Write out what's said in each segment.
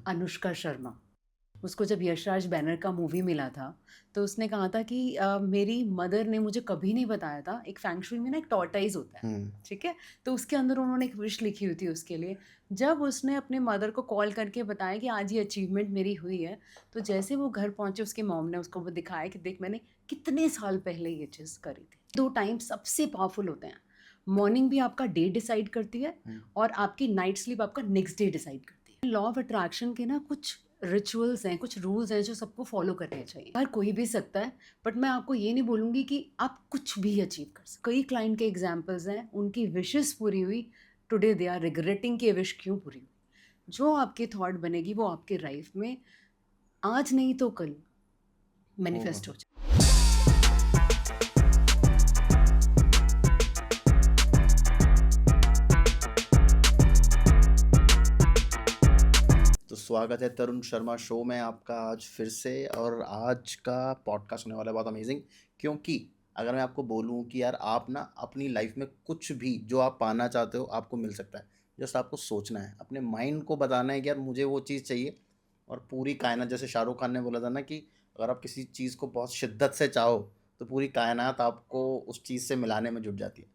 अनुष्का शर्मा। उसको जब यशराज बैनर का मूवी मिला था, तो उसने कहा था कि मेरी मदर ने मुझे कभी नहीं बताया था, एक फेंग शुई में ना एक टॉर्टोइज़ होता है, हुँ। ठीक है? तो उसके अंदर उन्होंने एक विश लिखी हुई थी उसके लिए। जब उसने अपने मदर को कॉल करके बताया कि आज ये अचीवमेंट मेरी हुई है, तो जैसे वो घर पहुँचे उसकी मॉम ने उसको वो दिखाया कि देख मैंने कितने साल पहले ये चीज़ करी थी। 2 टाइम सबसे पावरफुल होते हैं। मॉर्निंग भी आपका डे डिसाइड करती है हुँ। और आपकी नाइट स्लीप आपका नेक्स्ट डे डिसाइड करती है। लॉ ऑफ अट्रैक्शन के ना कुछ रिचुअल्स हैं, कुछ रूल्स हैं जो सबको फॉलो करने चाहिए। हर कोई भी सकता है, बट मैं आपको ये नहीं बोलूँगी कि आप कुछ भी अचीव कर सकते। कई क्लाइंट के एग्ज़ाम्पल्स हैं, उनकी विशेज़ पूरी हुई, टुडे दे आर रिग्रेटिंग कि ये विश क्यों पूरी हुई। जो आपकी थॉट बनेगी वो आपके लाइफ में आज नहीं तो कल होगा। मैनिफेस्ट हो जाए। तो स्वागत है तरुण शर्मा शो में आपका आज फिर से। और आज का पॉडकास्ट होने वाला है बहुत अमेजिंग, क्योंकि अगर मैं आपको बोलूँ कि यार आप ना अपनी लाइफ में कुछ भी जो आप पाना चाहते हो आपको मिल सकता है। जस्ट आपको सोचना है, अपने माइंड को बताना है कि यार मुझे वो चीज़ चाहिए। और पूरी कायनात, जैसे शाहरुख खान ने बोला था ना कि अगर आप किसी चीज़ को बहुत शिद्दत से चाहो तो पूरी कायनात आपको उस चीज़ से मिलाने में जुट जाती है।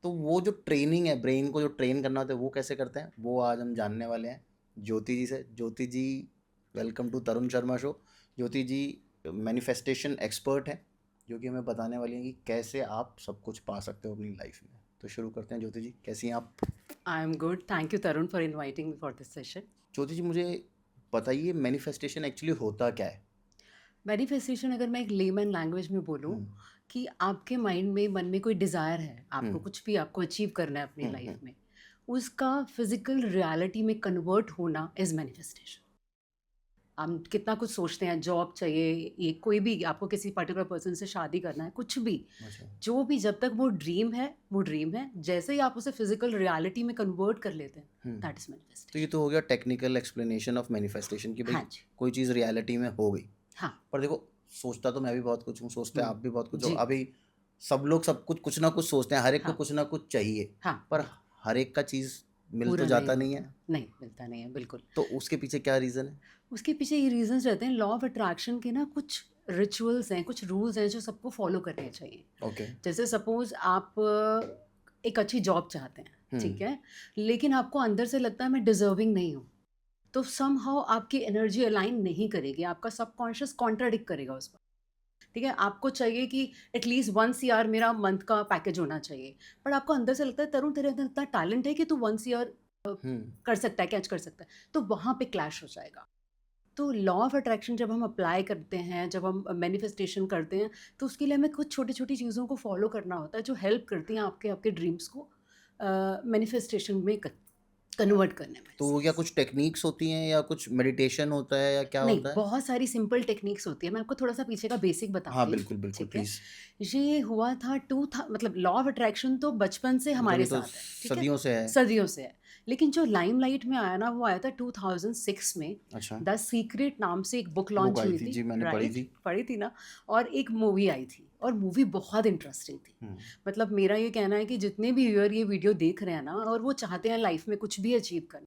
तो वो जो ट्रेनिंग है, ब्रेन को जो ट्रेन करना होता है, वो कैसे करते हैं वो आज हम जानने वाले हैं ज्योति जी से। Jyoti ji, welcome to Tarun Sharma show. Jyoti ji manifestation expert हैं, जो कि हमें बताने वाली हैं कि कैसे आप सब कुछ पा सकते हो अपनी लाइफ में। तो शुरू करते हैं। ज्योति जी, कैसी हैं आप? I am good, thank you Tarun for inviting me for this session. Jyoti ji, मुझे बताइए मैनिफेस्टेशन एक्चुअली होता क्या है? मैनिफेस्टेशन अगर मैं एक लेमन लैंग्वेज में बोलूँ हम्म। कि आपके माइंड में मन में कोई डिज़ायर है, आपको हम्म। कुछ भी आपको अचीव करना है अपनी हम्म। लाइफ में, उसका फिजिकल रियलिटी में कन्वर्ट होना इज़ मैनिफेस्टेशन। हम कितना कुछ सोचते हैं, जॉब चाहिए, ये कोई भी आपको किसी पर्टिकुलर पर्सन से शादी करना है, कुछ भी, अच्छा। जो भी, जब तक वो ड्रीम है वो ड्रीम है। जैसे ही आप उसे फिजिकल रियलिटी में कन्वर्ट कर लेते हैं, हम्म। दैट इज़ तो ये मैनिफेस्टेशन। तो हो गया टेक्निकल एक्सप्लेनेशन ऑफ मैनिफेस्टेशन कि हाँ भाई जी। कोई चीज़ रियलिटी में हो गई। हाँ। पर देखो, सोचता तो मैं भी बहुत कुछ हूँ, सोचते हुँ। आप भी बहुत कुछ हो। जी। अभी सब लोग सब कुछ कुछ ना कुछ सोचते हैं, हर एक को हाँ। कुछ ना कुछ चाहिए। हाँ, पर बिल्कुल। हर एक का चीज़ मिल तो पूरा नहीं जाता नहीं होता। है। नहीं, मिलता नहीं है, बिल्कुल। तो उसके पीछे क्या रीज़न है? उसके पीछे ये रीज़न्स रहते हैं, लॉ ऑफ अट्रैक्शन के ना कुछ रिचुअल्स हैं, कुछ रूल्स हैं जो सबको फ़ॉलो करने चाहिए। ओके। जैसे सपोज़ आप एक अच्छी जॉब चाहते हैं, हुँ। ठीक है? लेकिन आपको अंदर से लगता है मैं डिज़र्विंग नहीं हूँ, तो समहाउ आपकी एनर्जी अलाइन नहीं करेगी, आपका सबकॉन्शियस कॉन्ट्राडिक्ट करेगा उस बात, ठीक है? आपको चाहिए कि एटलीस्ट 1 सीआर मेरा मंथ का पैकेज होना चाहिए, बट आपको अंदर से लगता है तरुण तेरे अंदर इतना टैलेंट है कि तू 1 सीआर हुँ। कर सकता है, कैच कर सकता है, तो वहाँ पे क्लैश हो जाएगा। तो लॉ ऑफ अट्रैक्शन जब हम अप्लाई करते हैं, जब हम मैनिफेस्टेशन करते हैं, तो उसके लिए हमें कुछ छोटी-छोटी चीज़ों को फ़ॉलो करना होता है, जो हेल्प करती हैं आपके आपके ड्रीम्स को मैनिफेस्टेशन में कन्वर्ट करने में। तो वो क्या कुछ टेक्नीक्स होती हैं या कुछ मेडिटेशन होता है या क्या नहीं, होता है? बहुत सारी सिंपल टेक्निक्स होती है। मैं आपको थोड़ा-सा पीछे का बेसिक हाँ, बताती हूँ, बिल्कुल, बिल्कुल, ठीक है? प्लीज़। ये हुआ था टू था मतलब लॉ ऑफ अट्रैक्शन तो बचपन से मतलब हमारे ये तो साथ है, ठीक है? सदियों से है। सदियों से है। लेकिन जो लाइमलाइट में आया ना, वो आया था 2006 में। अच्छा। द सीक्रेट नाम से एक बुक बुक लॉन्च आई हुई थी थी, जी, मैंने पढ़ी राइट? थी। पढ़ी थी ना? और एक मूवी आई थी और मूवी बहुत इंटरेस्टिंग थी। हुँ। मतलब मेरा ये कहना है कि जितने भी व्यूअर ये वीडियो देख रहे हैं ना और वो चाहते हैं लाइफ में कुछ भी अचीव करना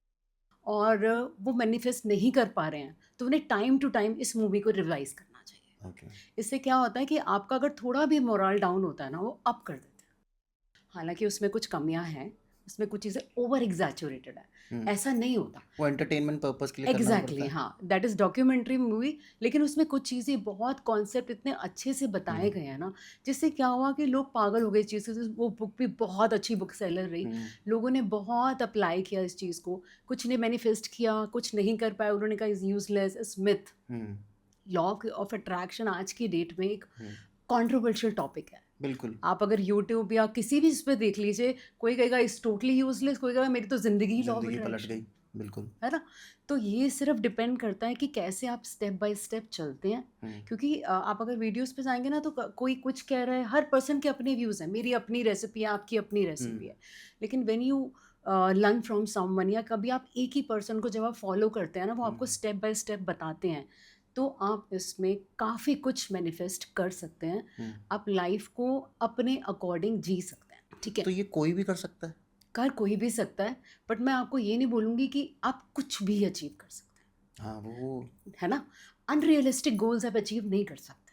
और वो मैनिफेस्ट नहीं कर पा रहे हैं, तो उन्हें टाइम टू टाइम इस मूवी को रिवाइज़ करना चाहिए। ओके। इससे क्या होता है कि आपका अगर थोड़ा भी मोरल डाउन होता है ना, वो अप कर देते हैं। हालाँकि उसमें कुछ कमियाँ हैं, उसमें कुछ चीज़ें ओवर एग्ज़ैजुरेटेड है, हुँ। ऐसा नहीं होता। वो एंटरटेनमेंट पर्पज़ के लिए करना पड़ता एग्ज़ैक्टली है। हाँ, दैट इज़ डॉक्यूमेंट्री मूवी, लेकिन उसमें कुछ चीज़ें बहुत कॉन्सेप्ट इतने अच्छे से हुँ। बताए गए हैं ना, जिससे क्या हुआ कि लोग पागल हो गए इस चीज़ से। वो बुक भी बहुत अच्छी बुक सेलर रही। हुँ। लोगों ने बहुत अप्लाई किया इस चीज़ को, कुछ ने मैनिफेस्ट किया, कुछ नहीं कर पाए, उन्होंने कहा is useless, is myth. Hmm. Law of attraction आज की डेट में एक हुँ। कंट्रोवर्शियल टॉपिक है। बिल्कुल। आप अगर यूट्यूब या किसी भी इस पे देख लीजिए, कोई कहेगा इज़ टोटली यूज़लेस, कोई कहेगा मेरी तो ज़िंदगी ही लॉ ऑफ ज़िंदगी पलट अट्रैक्शन गई। है। बिल्कुल। है ना? तो ये सिर्फ़ डिपेंड करता है कि कैसे आप स्टेप बाय स्टेप चलते हैं। हुँ। क्योंकि आप अगर वीडियोज़ पे जाएँगे ना तो कोई कुछ कह रहा है, हर पर्सन के अपने व्यूज़ हैं। मेरी अपनी रेसिपी है, आपकी अपनी हुँ। रेसिपी है। लेकिन when you learn from someone या कभी आप एक ही पर्सन को जब आप फ़ॉलो करते हैं ना, वो हुँ। आपको स्टेप बाय स्टेप बताते हैं, तो आप इसमें काफ़ी कुछ मैनिफेस्ट कर सकते हैं। हुँ। आप लाइफ़ को अपने अकॉर्डिंग जी सकते हैं। ठीक है? तो ये कोई भी कर सकता है? कर कोई भी सकता है, बट मैं आपको ये नहीं बोलूँगी कि आप कुछ भी अचीव कर सकते हैं। हाँ, वो है ना? अनरियलिस्टिक गोल्स आप अचीव नहीं कर सकते,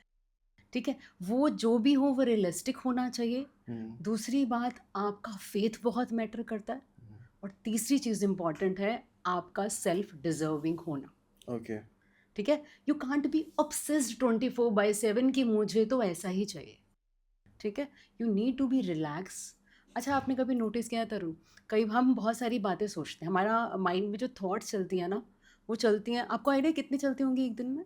ठीक है? वो जो भी हो वो रियलिस्टिक होना चाहिए। हुँ, दूसरी बात, आपका फेथ बहुत मैटर करता है। हुँ, और तीसरी चीज़ इम्पॉर्टेंट है, आपका सेल्फ डिज़र्विंग होना, ओके। ठीक है? यू कांट बी ऑब्सेस्ड 24/7 कि मुझे तो ऐसा ही चाहिए, ठीक है? You need to be relax. अच्छा, आपने कभी नोटिस किया है तरुण, कई हम बहुत सारी बातें सोचते हैं, हमारा माइंड में जो थॉट्स चलती हैं ना, वो चलती हैं, आपको आइडिया कितनी चलती होंगी एक दिन में?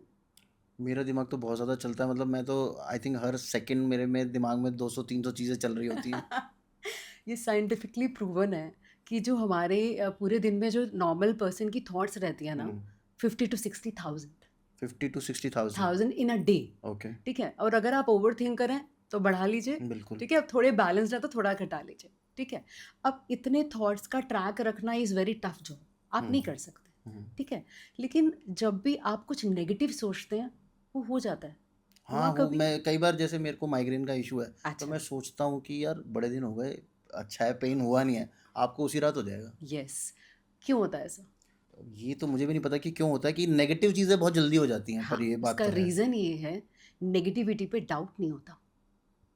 मेरा दिमाग तो बहुत ज़्यादा चलता है, मतलब मैं तो आई थिंक हर सेकंड मेरे दिमाग में 200-300 चीज़ें चल रही होती हैं। ये साइंटिफिकली प्रूवन है कि जो हमारे पूरे दिन में जो नॉर्मल पर्सन की थॉट्स रहती है ना, हुँ, 50 to 60,000 50 to 60,000 thousand in a day, okay, ठीक है? और अगर आप ओवर थिंक करें तो बढ़ा लीजिए, बिल्कुल। ठीक है? अब थोड़े बैलेंस है तो थोड़ा घटा लीजिए, ठीक है? अब इतने थॉट्स का ट्रैक रखना इज़ वेरी टफ जॉब, आप हुँ, नहीं कर सकते, हुँ। ठीक है? लेकिन जब भी आप कुछ नेगेटिव सोचते हैं, वो हो जाता है। हाँ, हुआ वो कभी? मैं कई बार जैसे मेरे को माइग्रेन का इश्यू है, तो अच्छा, मैं सोचता हूँ कि यार बड़े दिन हो गए, अच्छा है पेन हुआ नहीं है, आपको उसी रात हो जाएगा। यस। क्यों होता है ऐसा? ये तो मुझे भी नहीं पता कि क्यों होता है कि नेगेटिव चीज़ें बहुत जल्दी हो जाती हैं, पर हाँ, ये बात उसका तो है। रीज़न ये है, नेगेटिविटी पे डाउट नहीं होता,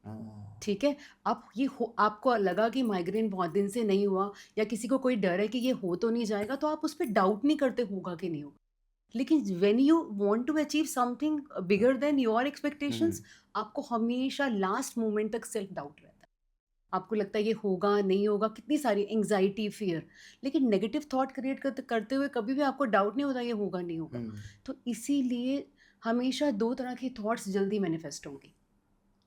हाँ। ठीक है? आप ये हो, आपको लगा कि माइग्रेन बहुत दिन से नहीं हुआ या किसी को कोई डर है कि ये हो तो नहीं जाएगा, तो आप उस पे डाउट नहीं करते होगा कि नहीं होगा। लेकिन when you want to achieve something bigger than your hmm, expectations, आपको हमेशा लास्ट मोमेंट तक सेल्फ डाउट रहता है। आपको लगता है ये होगा, नहीं होगा, कितनी सारी एंग्जायटी, फियर। लेकिन नेगेटिव थॉट क्रिएट करते करते हुए कभी भी आपको डाउट नहीं होता ये होगा, नहीं होगा। हुँ, तो इसीलिए हमेशा 2 तरह की थॉट्स जल्दी मैनिफेस्ट होंगी।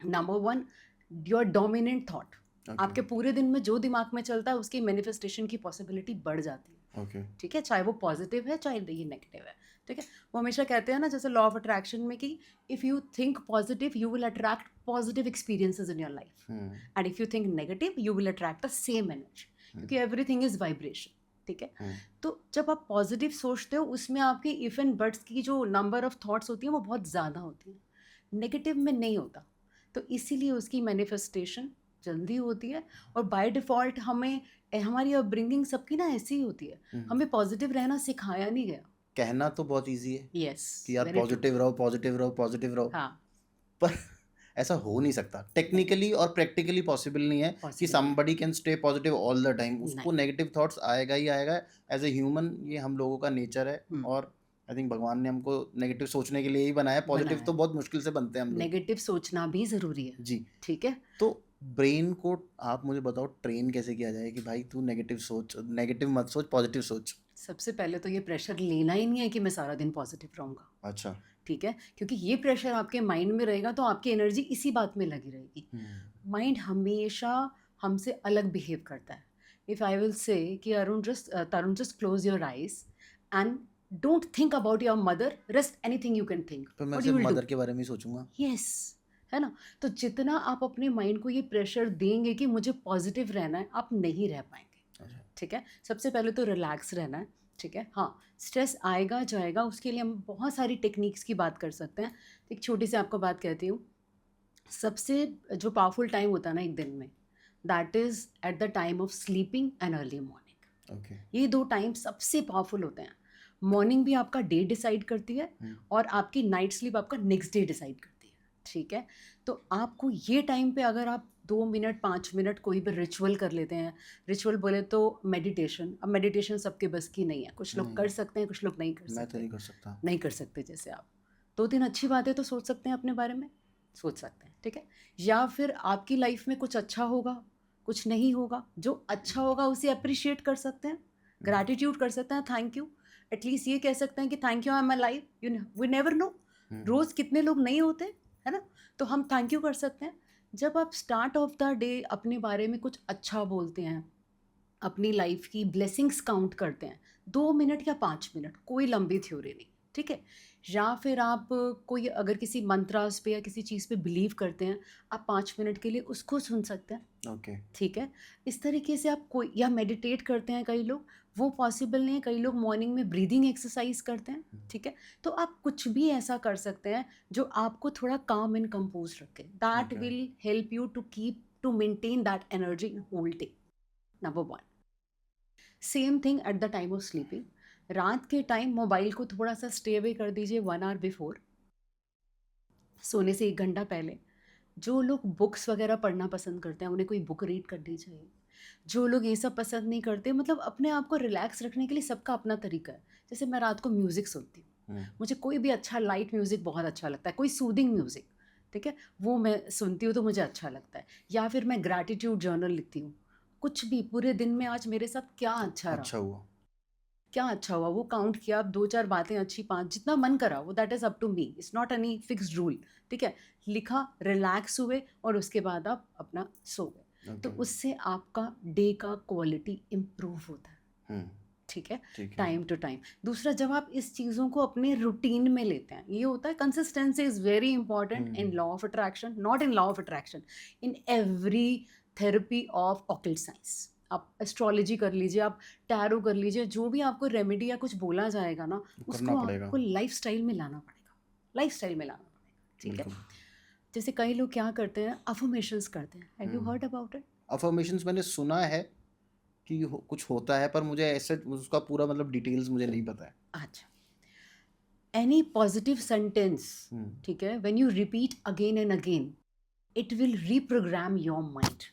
Number 1, your dominant thought. Okay, आपके पूरे दिन में जो दिमाग में चलता है उसकी मैनिफेस्टेशन की पॉसिबिलिटी बढ़ जाती है, ओके। ठीक है? चाहे वो पॉजिटिव है, चाहे ये नेगेटिव है, ठीक है? वो हमेशा कहते हैं ना, जैसे लॉ ऑफ अट्रैक्शन में, कि if you think positive you will attract positive experiences in your life, hmm, and if you think negative you will attract the same energy, hmm, क्योंकि एवरीथिंग इज़ वाइब्रेशन, ठीक है? हुँ, तो जब आप positive सोचते हो, उसमें आपकी इफ एंड बट्स की जो नंबर ऑफ थॉट्स होती हैं वो बहुत ज़्यादा होती हैं, नेगेटिव में नहीं होता। तो इसीलिए उसकी मैनिफेस्टेशन जल्दी होती है। और बाय डिफ़ॉल्ट हमें हमारी अपब्रिंगिंग सबकी ना ऐसी ही होती है, हुँ। हमें पॉजिटिव रहना सिखाया नहीं गया। कहना तो बहुत ईज़ी है यस, कि यार वेरी ट्रू। पॉज़िटिव रहो, पॉज़िटिव रहो, पॉज़िटिव रहो, हाँ, पर ऐसा हो नहीं सकता। नहीं, टेक्निकली और प्रैक्टिकली पॉसिबल नहीं है कि पॉसिबल नहीं है। Somebody can stay positive all the time. उसको नहीं। नेगेटिव थॉट्स आएगा ही आएगा। एज़ अ ह्यूमन ये हम लोगों का नेचर है हुँ, और आई थिंक भगवान ने हमको नेगेटिव सोचने के लिए ही बनाया है। पॉज़िटिव बनाया तो है। बहुत मुश्किल से बनते हैं हम लोग। नेगेटिव सोचना भी ज़रूरी है, जी, ठीक है? तो ब्रेन को आप मुझे बताओ ट्रेन कैसे किया जाए कि भाई तू नेगेटिव सोच, नेगेटिव मत सोच, पॉज़िटिव सोच? सबसे पहले तो ये प्रेशर लेना ही नहीं है कि मैं सारा दिन पॉजिटिव रहूँगा, अच्छा। ठीक है? क्योंकि ये प्रेशर आपके माइंड में रहेगा तो आपकी एनर्जी इसी बात में लगी रहेगी। हुँ, माइंड हमेशा हमसे अलग बिहेव करता है। इफ़ आई विल से कि Tarun, just close your eyes and don't think about your mother, rest anything you can think, तो मैं व्हाट यू सिर्फ़ विल डू? मदर के बारे में ही सोचूँगा। यस, है ना? तो जितना आप अपने माइंड को ये प्रेशर देंगे कि मुझे पॉजिटिव रहना है, आप नहीं रह पाएंगे, अच्छा। ठीक है? सबसे पहले तो रिलैक्स रहना है, ठीक है? हाँ, स्ट्रेस आएगा जाएगा, उसके लिए हम बहुत सारी टेक्निक्स की बात कर सकते हैं। एक छोटी सी आपको बात कहती हूँ, सबसे जो पावरफुल टाइम होता है ना एक दिन में, that is eight the time of sleeping and early morning. Okay. ये 2 टाइम सबसे पावरफुल होते हैं। मॉर्निंग भी आपका डे डिसाइड करती है हुँ, और आपकी नाइट स्लीप आपका नेक्स्ट डे डिसाइड करती है, ठीक है? तो आपको ये टाइम पे अगर आप 2 मिनट 5 मिनट कोई भी रिचुअल कर लेते हैं, रिचुअल बोले तो मेडिटेशन। अब मेडिटेशन सबके बस की नहीं है, कुछ लोग नहीं, कर सकते हैं, कुछ लोग नहीं कर मैं तो सकते। नहीं कर सकता। नहीं कर सकते जैसे आप। 2-3 अच्छी बातें तो सोच सकते हैं अपने बारे में, सोच सकते हैं, ठीक है? या फिर आपकी लाइफ में कुछ अच्छा होगा, कुछ नहीं होगा, जो अच्छा होगा उसे एप्रिशिएट कर सकते हैं, हुँ, ग्रैटिट्यूड कर सकते हैं, थैंक यू। एटलीस्ट ये कह सकते हैं कि thank you, I am alive, we never know, hmm, रोज़ कितने लोग नहीं होते, है ना? तो हम थैंक यू कर सकते हैं। जब आप स्टार्ट ऑफ द डे अपने बारे में कुछ अच्छा बोलते हैं, अपनी लाइफ की ब्लेसिंग्स काउंट करते हैं, 2 मिनट या 5 मिनट, कोई लंबी थ्योरी नहीं, ठीक है? या फिर आप कोई अगर किसी मंत्रास पे या किसी चीज़ पे बिलीव करते हैं, आप 5 मिनट के लिए उसको सुन सकते हैं, ओके। ठीक है? इस तरीके से आप कोई, या मेडिटेट करते हैं कई लोग, वो पॉसिबल नहीं है, कई लोग मॉर्निंग में ब्रीदिंग एक्सरसाइज करते हैं, हुँ, ठीक है? तो आप कुछ भी ऐसा कर सकते हैं जो आपको थोड़ा काम एंड कंपोज रखे, that okay. Will help you to maintain that energy in whole day. Number 1। Same thing at the time of sleeping. रात के टाइम मोबाइल को थोड़ा सा स्टे अवे कर दीजिए 1 आवर बिफोर, सोने से 1 घंटा पहले। जो लोग बुक्स वगैरह पढ़ना पसंद करते हैं उन्हें कोई बुक रीड करनी चाहिए। जो लोग ये सब पसंद नहीं करते, मतलब अपने आप को रिलैक्स रखने के लिए सबका अपना तरीका है। जैसे मैं रात को म्यूज़िक सुनती हूँ, मुझे कोई भी अच्छा लाइट म्यूज़िक बहुत अच्छा लगता है, कोई सूदिंग म्यूज़िक, ठीक है, वो मैं सुनती हूँ तो मुझे अच्छा लगता है। या फिर मैं ग्रैटिट्यूड जर्नल लिखती हूँ, कुछ भी पूरे दिन में आज मेरे साथ क्या अच्छा रहा, अच्छा हुआ। क्या अच्छा हुआ वो काउंट किया, आप 2-4 बातें अच्छी, 5 जितना मन करा वो, that is up to me, it's not any fixed rule, ठीक है। लिखा, रिलैक्स हुए और उसके बाद आप अपना सो गए। तो ओके। उससे आपका डे का क्वालिटी इम्प्रूव होता है, हम्म। ठीक है, ठीक है। Time to time. दूसरा, जब आप इस चीज़ों को अपने रूटीन में लेते हैं, ये होता है consistency is very important in law of attraction, not in law of attraction, in every therapy of occult science. आप एस्ट्रोलॉजी कर लीजिए, आप टैरो कर लीजिए, जो भी आपको रेमेडी या कुछ बोला जाएगा ना, करना उसको पड़ेगा। आपको लाइफस्टाइल में लाना पड़ेगा, लाइफस्टाइल में लाना पड़ेगा, ठीक है। बिल्कुल। जैसे कई लोग क्या करते हैं, अफर्मेशंस करते हैं, have you heard about it? Affirmations मैंने सुना है कि कुछ होता है, पर मुझे ऐसे उसका पूरा मतलब डिटेल्स मुझे नहीं पता है। अच्छा, एनी पॉजिटिव सेंटेंस, हम्म। ठीक है, when you repeat again and again, it will reprogram your mind.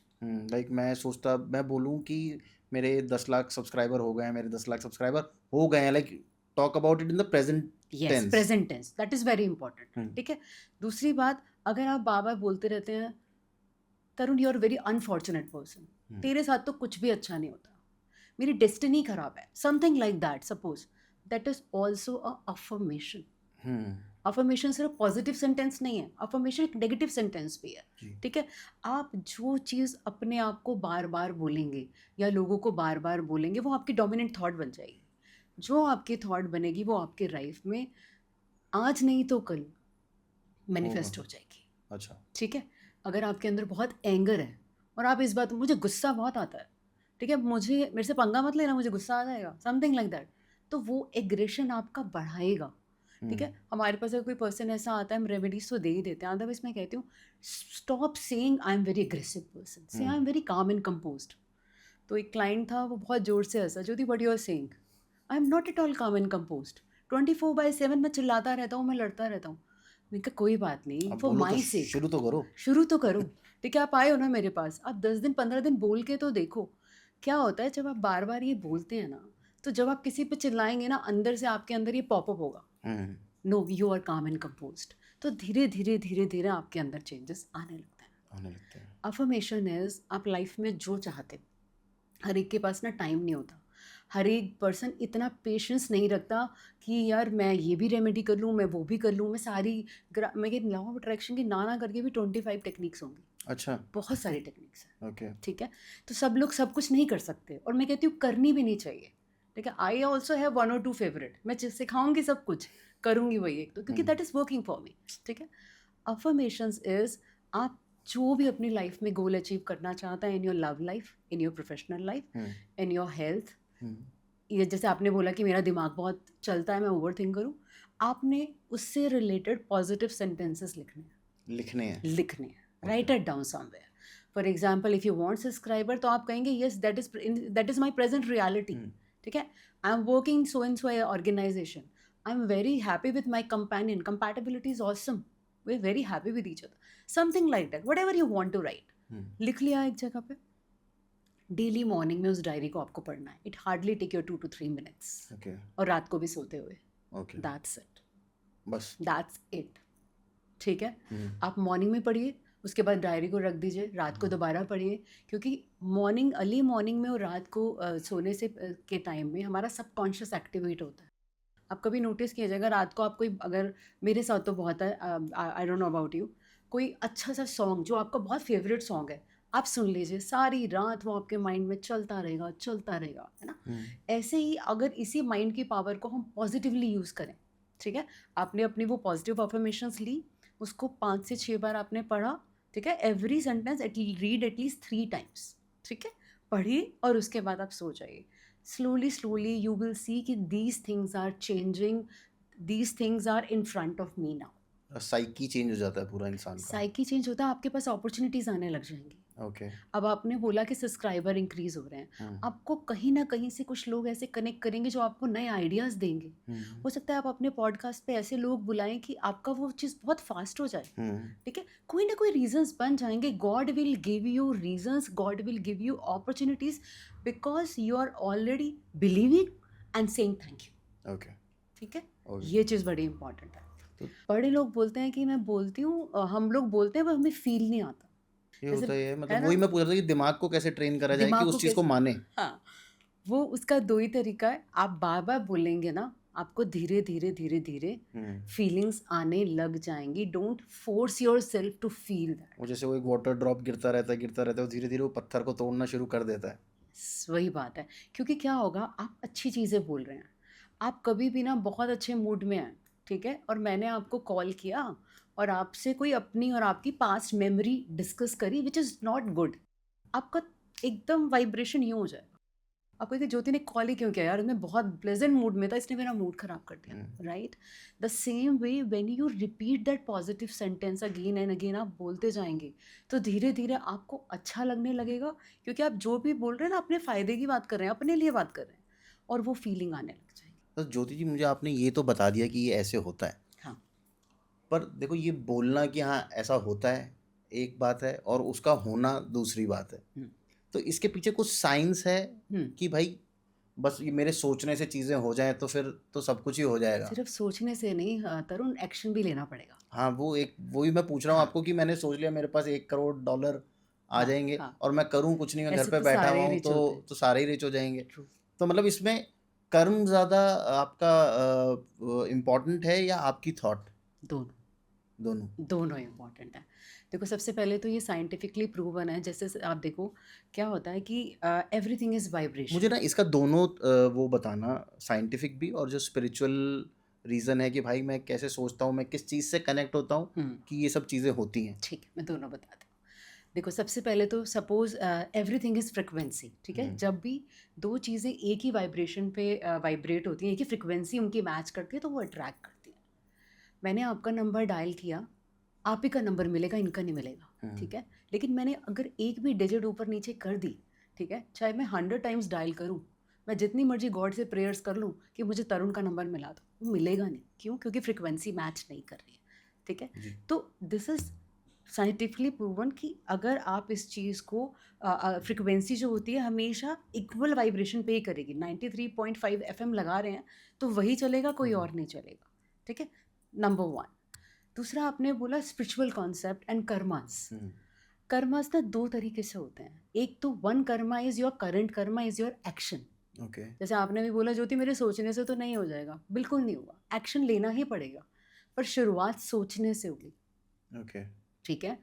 Like मैं बोलूँ कि मेरे 10 लाख सब्सक्राइबर हो गए हैं, मेरे 10 लाख सब्सक्राइबर हो गए हैं, like talk about it in the present yes, tense. Present tense, that is very important, ठीक है। दूसरी बात, अगर आप बार बार बोलते रहते हैं, Tarun you are very unfortunate person, तेरे साथ तो कुछ भी अच्छा नहीं होता, मेरी डेस्टिनी खराब है, something like that, suppose, that is also a affirmation. Affirmation सिर्फ पॉजिटिव सेंटेंस नहीं है, अफर्मेशन एक नेगेटिव सेंटेंस भी है, ठीक है। आप जो चीज़ अपने आप को बार बार बोलेंगे या लोगों को बार बार बोलेंगे, वो आपकी डोमिनेंट थॉट बन जाएगी। जो आपकी थॉट बनेगी वो आपके लाइफ में आज नहीं तो कल मैनिफेस्ट हो जाएगी, अच्छा। ठीक है। अगर आपके अंदर बहुत एंगर है और आप इस बात, मुझे गुस्सा बहुत आता है, ठीक है, मेरे से पंगा मत लेना, मुझे गुस्सा आ जाएगा, समथिंग लाइक दैट, तो वो एग्रेशन आपका बढ़ाएगा, ठीक है। हमारे पास अगर कोई पर्सन ऐसा आता है, हम रेमेडीज तो दे ही देते हैं, अदरवाइज मैं कहती हूँ stop saying I am very aggressive person, say I am very calm and composed. तो एक क्लाइंट था, वो बहुत जोर से हंसा, Jyoti what you are saying, I am not at all calm and composed, 24/7 मैं चिल्लाता रहता हूँ, मैं लड़ता रहता हूँ। मैंने कहा कोई बात नहीं, अब फॉर बोलो तो माई सेक, शुरू तो करो। शुरू तो करो, ठीक है। आप आए हो ना मेरे पास, आप 10 दिन 15 दिन बोल के तो देखो क्या होता है। जब आप बार बार ये बोलते हैं ना, तो जब आप किसी पे चिल्लाएंगे ना, अंदर से आपके अंदर ये पॉपअप होगा, नो यू आर काम एंड कंपोज्ड, तो धीरे धीरे धीरे धीरे आपके अंदर चेंजेस आने लगते हैं। अफर्मेशन इज, आप लाइफ में जो चाहते हो, हर एक के पास ना टाइम नहीं होता, हर एक पर्सन इतना पेशेंस नहीं रखता कि यार मैं ये भी रेमेडी कर लूँ, मैं वो भी कर लूँ, मैं सारी मैं लॉ ऑफ अट्रैक्शन की ना करके भी 25 टेक्निक्स होंगी। अच्छा। बहुत सारी टेक्निक्स हैं, ओके। ठीक है। तो सब लोग सब कुछ नहीं कर सकते, और मैं कहती हूँ करनी भी नहीं चाहिए, ठीक है। I also have 1 or 2 favourite, मैं सिखाऊंगी सब कुछ, करूँगी वही एक तो, क्योंकि that is working for me, ठीक है। अफर्मेशंस इज, आप जो भी अपनी लाइफ में गोल अचीव करना चाहता है, in your love life, in your professional life, in your health, ये जैसे आपने बोला कि मेरा दिमाग बहुत चलता है, मैं ओवर थिंक करूँ, आपने उससे रिलेटेड पॉजिटिव सेंटेंसेस लिखने हैं, write it down somewhere. For example, if you want subscriber, तो आप कहेंगे yes that is my present reality, ठीक है। I am working so in so organisation, I am very happy with my companion, compatibility is awesome, we are very happy with each other, something like that, whatever you want to write, लिख लिया एक जगह पे। Daily morning में उस diary को आपको पढ़ना है, it hardly take your 2 to 3 minutes, और रात को भी सोते हुए, दैट्स इट, बस दैट्स इट, ठीक है। आप मॉर्निंग में पढ़िए, उसके बाद डायरी को रख दीजिए, रात को दोबारा पढ़िए, क्योंकि मॉर्निंग, अर्ली मॉर्निंग में और रात को सोने से के टाइम में हमारा सबकॉन्शियस एक्टिवेट होता है। आप कभी नोटिस कीजिएगा, रात को आप कोई, अगर मेरे साथ तो बहुत है, I don't know about you, कोई अच्छा सा सॉन्ग जो आपका बहुत फेवरेट सॉन्ग है, आप सुन लीजिए, सारी रात वो आपके माइंड में चलता रहेगा, है ना। ऐसे ही अगर इसी माइंड की पावर को हम पॉजिटिवली यूज़ करें, ठीक है, आपने अपनी वो पॉजिटिव अफर्मेशंस ली, उसको 5 से 6 बार आपने पढ़ा, ठीक है, every sentence read at least 3 times, ठीक है, पढ़िए और उसके बाद आप सो जाइए। slowly you will see कि these things are changing, these things are in front of me now, psyche change हो जाता है पूरा इंसान का। साइकी चेंज होता है, आपके पास अपॉर्चुनिटीज आने लग जाएंगी, ओके। अब आपने बोला कि सब्सक्राइबर इंक्रीज हो रहे हैं, हुँ, आपको कहीं ना कहीं से कुछ लोग ऐसे कनेक्ट करेंगे जो आपको नए आइडियाज देंगे। हुँ, हो सकता है आप अपने पॉडकास्ट पे ऐसे लोग बुलाएं कि आपका वो चीज़ बहुत फास्ट हो जाए। हुँ, ठीक है, कोई ना कोई रीजंस बन जाएंगे। God will give you reasons, God will give you opportunities, because you are already believing and saying thank you. Okay, ठीक है, ओके। ये चीज़ बड़ी इंपॉर्टेंट है। तो बड़े लोग बोलते हैं कि मैं बोलती हूँ, हम लोग बोलते हैं पर हमें फील नहीं आता। ये जैसे, होता ही है, है मतलब ना, वही मैं पूछ रहा था कि दिमाग को कैसे ट्रेन करा जाए कि दिमाग को उस चीज़ को कैसे, माने? हाँ, वो उसका दो ही तरीका है। आप बार बार बोलेंगे ना, आपको धीरे धीरे धीरे धीरे हुँ, फीलिंग्स आने लग जाएंगी। Don't force yourself to feel that. वो जैसे वो एक वाटर ड्रॉप गिरता रहता है, वो धीरे-धीरे वो पत्थर को तोड़ना शुरू कर देता है। वही बात है। क्योंकि क्या होगा, आप अच्छी चीज़ें बोल रहे हैं, आप कभी भी ना बहुत अच्छे मूड में हैं, ठीक है, और मैंने आपको कॉल किया और आपसे कोई अपनी और आपकी पास्ट मेमोरी डिस्कस करी विच इज़ नॉट गुड, आपका एकदम वाइब्रेशन यूँ हो जाएगा। आप कहेंगे ज्योति ने कॉल ही क्यों किया यार, मैं बहुत प्लेजेंट मूड में था, इसने मेरा मूड खराब कर दिया। Hmm, right, the same way when you repeat that positive sentence again and again, आप बोलते जाएंगे तो धीरे धीरे आपको अच्छा लगने लगेगा। क्योंकि आप जो भी बोल रहे हैं ना, अपने फ़ायदे की बात कर रहे हैं, अपने लिए बात कर रहे हैं, और वो फीलिंग आने लग जाएगी। तो ज्योति जी, मुझे आपने ये तो बता दिया कि ये ऐसे होता है। हाँ। पर देखो, ये बोलना कि हाँ, ऐसा होता है, एक बात है और उसका होना दूसरी बात है। हम्म, तो इसके पीछे कुछ साइंस है हम्म। कि भाई बस ये मेरे सोचने से चीज़ें हो जाएँ तो फिर तो सब कुछ ही हो जाएगा? सिर्फ सोचने से नहीं, तरुण, एक्शन भी लेना पड़ेगा। हाँ, वो एक वही मैं पूछ रहा हूँ हाँ, आपको कि मैंने सोच लिया मेरे पास $1 करोड़ आ हाँ, जाएँगे हाँ। और मैं करूँ कुछ नहीं, मैं घर ऐसे पे तो बैठा सारे हुआ ही हूँ रिच होते हैं। तो सारे ही रिच हो जाएँगे। ट्रू। तो मतलब इसमें कर्म ज़्यादा आपका इम्पोर्टेंट है या आपकी थॉट? दोनों, दोनों? दोनों इम्पॉर्टेंट है। देखो, सबसे पहले तो ये साइंटिफिकली प्रूवन है। जैसे आप देखो, क्या होता है कि एवरीथिंग इज मुझे वाइब्रेशन। ना इसका दोनों वो बताना, साइंटिफिक भी और जो स्पिरिचुअल रीज़न है कि भाई मैं कैसे सोचता हूँ, मैं किस चीज़ से कनेक्ट होता हूँ हम्म, कि ये सब चीज़ें होती हैं। ठीक है, मैं दोनों बताती हूँ। देखो, सबसे पहले तो सपोज एवरीथिंग इज फ्रिक्वेंसी। ठीक है, हुँ, जब भी दो चीज़ें एक ही वाइब्रेशन पे वाइब्रेट होती हैं, एक ही फ्रिक्वेंसी उनकी मैच करती है, तो वो अट्रैक्ट करती है। मैंने आपका नंबर डायल किया, आप ही का नंबर मिलेगा, इनका नहीं मिलेगा। हुँ, ठीक है, लेकिन मैंने अगर एक भी डिजिट ऊपर नीचे कर दी, ठीक है, चाहे मैं 100 टाइम्स डायल करूं, मैं जितनी मर्जी गॉड से प्रेयर्स कर लूं कि मुझे तरुण का नंबर मिला दो, वो मिलेगा नहीं। क्यों? क्योंकि फ्रिक्वेंसी मैच नहीं कर रही है। ठीक है, जी। तो दिस इज साइंटिफिकली प्रूवन कि अगर आप इस चीज़ को, फ्रिक्वेंसी जो होती है हमेशा इक्वल वाइब्रेशन पे ही करेगी। 93.5 FM लगा रहे हैं तो वही चलेगा, कोई हुँ, और नहीं चलेगा। ठीक है, नंबर वन। दूसरा, आपने बोला spiritual concept and karmas. Hmm, karmas ना दो तरीके से होते हैं। एक तो one Karma is your current Karma, is your action. Okay, जैसे आपने भी बोला ज्योति मेरे सोचने से तो नहीं हो जाएगा, बिल्कुल नहीं होगा, एक्शन लेना ही पड़ेगा। पर शुरुआत सोचने से होगी। ओके। ठीक है,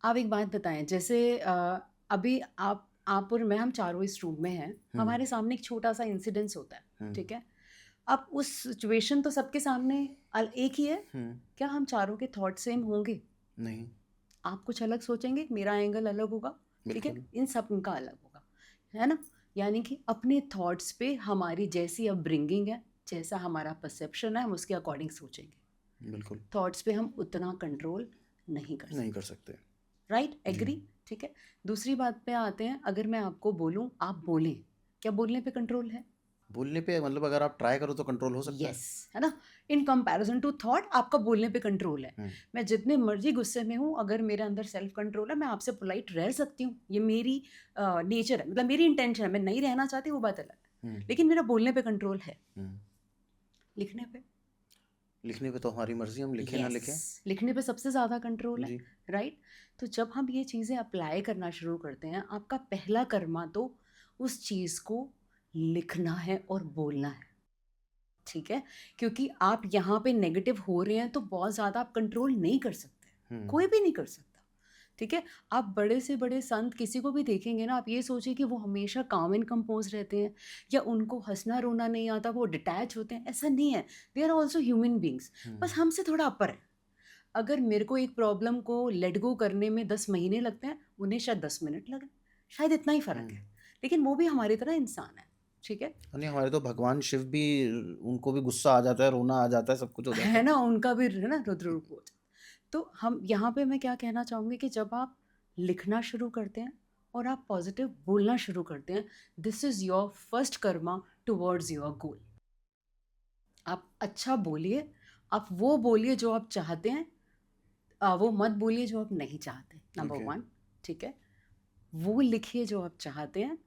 आप एक बात बताएं, जैसे अभी आप और मैं, हम चारों इस रूम में हैं, हुँ, हमारे सामने एक छोटा सा इंसिडेंस होता है। हुँ, ठीक है, अब उस सिचुएशन तो सबके सामने एक ही है। हुँ, क्या हम चारों के थॉट सेम होंगे? नहीं, आप कुछ अलग सोचेंगे, मेरा एंगल अलग होगा। ठीक है, बिल्कुल। इन सब का अलग होगा, है ना। यानी कि अपने थॉट्स पे हमारी जैसी अपब्रिंगिंग है, जैसा हमारा परसेप्शन है, हम उसके अकॉर्डिंग सोचेंगे। बिल्कुल, थॉट्स पे हम उतना कंट्रोल नहीं कर नहीं कर सकते। सकते। राइट, जी। एग्री। ठीक है, दूसरी बात पे आते हैं। अगर मैं आपको बोलूं आप बोलें, क्या बोलने पे कंट्रोल है? बोलने पे मतलब अगर आप ट्राई करो तो कंट्रोल हो सकता है। यस, है ना। इन कंपैरिजन टू थॉट, आपका बोलने पे कंट्रोल है। हुँ, मैं जितने मर्जी गुस्से में हूँ, अगर मेरे अंदर सेल्फ कंट्रोल है, मैं आपसे पोलाइट रह सकती हूँ। ये मेरी नेचर है, मतलब मेरी इंटेंशन है। मैं नहीं रहना चाहती, वो बात अलग है, हुँ, लेकिन मेरा बोलने पे कंट्रोल है। हुँ। लिखने पे, लिखने पे तो हमारी मर्ज़ी, हम लिखें ना यस, लिखें। लिखने पे सबसे ज़्यादा कंट्रोल है। जी। राइट, तो जब हम ये चीज़ें अप्लाई करना शुरू करते हैं, आपका पहला कर्मा तो उस चीज़ को लिखना है और बोलना है। ठीक है, क्योंकि आप यहाँ पे नेगेटिव हो रहे हैं तो बहुत ज़्यादा आप कंट्रोल नहीं कर सकते, हुँ, कोई भी नहीं कर सकता। ठीक है, आप बड़े से बड़े संत किसी को भी देखेंगे ना, आप ये सोचिए कि वो हमेशा काम एंड कंपोज रहते हैं, या उनको हंसना रोना नहीं आता, वो डिटैच होते हैं, ऐसा नहीं है। They are also human beings, hmm, बस हमसे थोड़ा अपर है। अगर मेरे को एक प्रॉब्लम को लेट गो करने में 10 महीने लगते हैं, उन्हें शायद 10 मिनट लगे, शायद इतना ही हुँ। फ़र्क है। लेकिन वो भी हमारी तरह इंसान है। ठीक है, नहीं, हमारे तो भगवान शिव भी, उनको भी गुस्सा आ जाता है, रोना आ जाता है, सब कुछ हो जाता है है। ना, उनका भी है ना रुद्र रूप हो जाता है। तो हम यहाँ पे, मैं क्या कहना चाहूँगी कि जब आप लिखना शुरू करते हैं और आप पॉजिटिव बोलना शुरू करते हैं, this is your first Karma towards your goal. आप अच्छा बोलिए, आप वो बोलिए जो आप चाहते हैं, वो मत बोलिए जो आप नहीं चाहते, नंबर Okay. 1, ठीक है? वो लिखिए जो आप चाहते हैं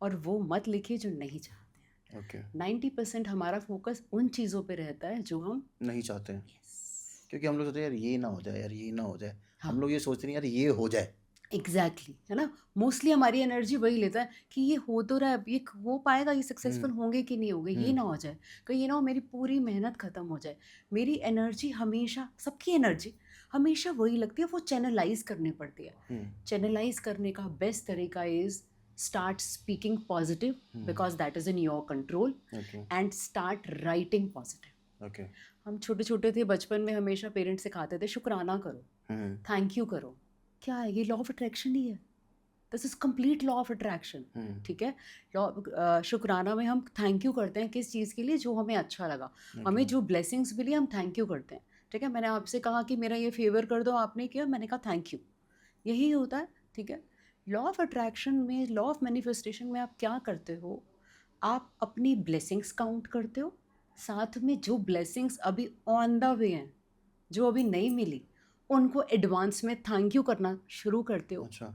और वो मत लिखिए जो नहीं चाहते हैं। Okay. 90% हमारा फोकस उन चीज़ों पे रहता है जो हम नहीं चाहते हैं यस क्योंकि हम लोग सोचते हैं यार ये ना हो जाए, यार ये ना हो जाए। हम हाँ लोग ये सोचते नहीं यार ये हो जाए। एग्जैक्टली है ना, मोस्टली हमारी एनर्जी वही लेता है कि ये हो तो रहा है, अब ये हो पाएगा, ये सक्सेसफुल होंगे कि नहीं होंगे, ये ना हो जाए, कहीं ये ना हो मेरी पूरी मेहनत खत्म हो जाए। मेरी एनर्जी हमेशा, सबकी एनर्जी हमेशा वही लगती है, वो चैनलाइज करनी पड़ती है। चैनलाइज करने का बेस्ट तरीका is start speaking positive because that is in your control, Okay. And start writing positive. Okay. हम छोटे छोटे थे, बचपन में हमेशा पेरेंट्स सिखाते थे शुक्राना करो, थैंक यू करो। क्या है ये? लॉ ऑफ अट्रैक्शन ही है, this is complete law of attraction. ठीक है, लॉ शुक्राना में हम थैंक यू करते हैं किस चीज़ के लिए? जो हमें अच्छा लगा, हमें जो ब्लेसिंग्स मिली हम थैंक यू करते हैं। ठीक है, मैंने आपसे कहा कि मेरा ये फेवर कर दो, आपने किया, मैंने कहा थैंक यू, यही होता है। ठीक है, लॉ ऑफ अट्रैक्शन में, लॉ ऑफ मैनिफेस्टेशन में आप क्या करते हो? आप अपनी ब्लेसिंग्स काउंट करते हो, साथ में जो ब्लेसिंग्स अभी ऑन द वे हैं, जो अभी नहीं मिली, उनको एडवांस में थैंक यू करना शुरू करते हो, अच्छा,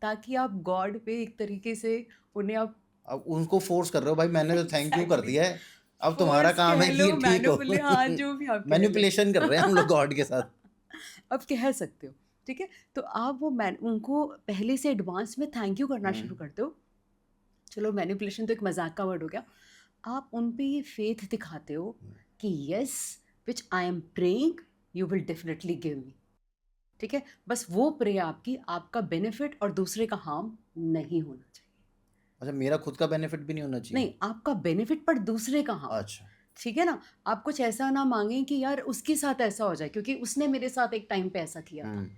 ताकि आप गॉड पे एक तरीके से उन्हें आप अब उनको फोर्स कर रहे हो भाई, मैंने तो थैंक यू कर एग्जैक्टली दिया है, अब तुम्हारा फोर्स काम है कह कि लो, ये ठीक हो। मैनिपुलेट, हाँ जो भी आप कह लो मैनिपुलेशन कर रहे हैं हम लोग गॉड के साथ। अब कह सकते हो। ठीक है, तो आप वो उनको पहले से एडवांस में थैंक यू करना शुरू करते हो। चलो मैनिपुलेशन तो एक मजाक का वर्ड हो गया। आप उन पे ये फेथ दिखाते हो कि yes which I am praying you will definitely give me. ठीक है, बस वो प्रे आपकी, आपका बेनिफिट और दूसरे का हार्म नहीं होना चाहिए। अच्छा, मेरा खुद का बेनिफिट भी नहीं होना चाहिए? नहीं, आपका बेनिफिट पर दूसरे का हार्म। अच्छा। ठीक है ना, आप कुछ ऐसा ना मांगें कि यार उसके साथ ऐसा हो जाए क्योंकि उसने मेरे साथ एक टाइम पे ऐसा किया था।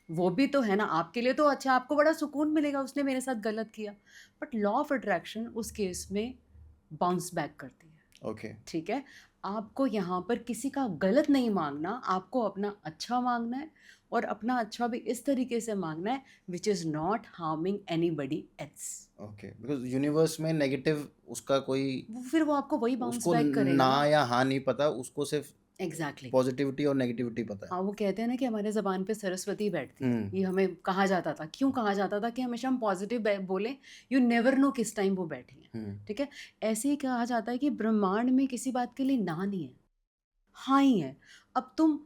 वो भी तो है ना, आपके लिए तो अच्छा, आपको बड़ा सुकून मिलेगा उसने मेरे साथ गलत किया, बट लॉ ऑफ अट्रैक्शन उस केस में बाउंस बैक करती है। ओके। ठीक है, आपको यहाँ पर किसी का गलत नहीं मांगना, आपको अपना अच्छा मांगना है, और अपना अच्छा भी इस तरीके से मांगना है which is not harming anybody else. Okay, because universe में नेगेटिव उसका कोई, फिर वो आपको वही बाउंस उसको बैक करेगा ना ना। या हाँ नहीं पता, उसको सिर्फ एग्जैक्टली पॉजिटिविटी और नेगेटिविटी पता है। हाँ, वो कहते हैं ना कि हमारे ज़बान पे सरस्वती बैठती है। हम्म। ये हमें कहा जाता था, क्यों कहा जाता था? कि हमेशा हम पॉजिटिव बोलें, यू नेवर नो किस टाइम वो बैठी हैं। ठीक है, ऐसे ही कहा जाता है कि ब्रह्मांड में किसी बात के लिए ना नहीं है, हाँ ही है। अब तुम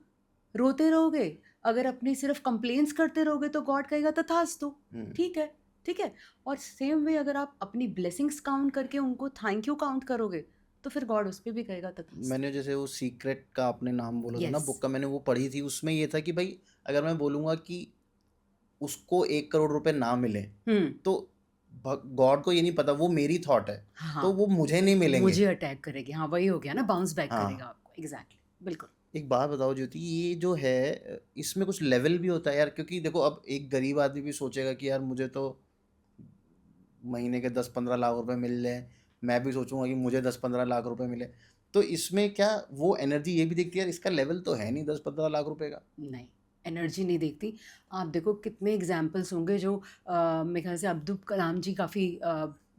रोते रहोगे, अगर अपनी सिर्फ कंप्लेंट्स करते रहोगे तो गॉड कहेगा तथास्तु। ठीक है, ठीक है। और सेम वे अगर आप अपनी ब्लेसिंग्स काउंट करके उनको थैंक यू काउंट करोगे तो फिर गॉड उस पर भी कहेगा तथास्तु। मैंने जैसे वो सीक्रेट का आपने नाम बोला था ना, Yes. बुक का, मैंने वो पढ़ी थी, उसमें ये था कि भाई अगर मैं बोलूँगा कि उसको 1 करोड़ रुपए ना मिले तो गॉड को ये नहीं पता, वो मेरी थॉट है, हाँ, तो वो मुझे नहीं मिलेंगे। मुझे अटैक करेगी। हाँ, वही हो गया ना, बाउंस बैक हाँ। करेगा आपको। एग्जैक्टली, बिल्कुल। एक बात बताओ ज्योति, ये जो है इसमें कुछ लेवल भी होता है यार? क्योंकि देखो अब एक गरीब आदमी भी सोचेगा कि यार मुझे तो महीने के 10-15 लाख रुपए मिल जाए, मैं भी सोचूंगा कि मुझे 10-15 लाख रुपए मिले, तो इसमें क्या वो एनर्जी ये भी देखती है यार इसका लेवल तो है नहीं 10-15 लाख रुपए का? नहीं, एनर्जी नहीं देखती। आप देखो कितने एग्जाम्पल्स होंगे जो मेरे ख्याल से अब्दुल कलाम जी काफ़ी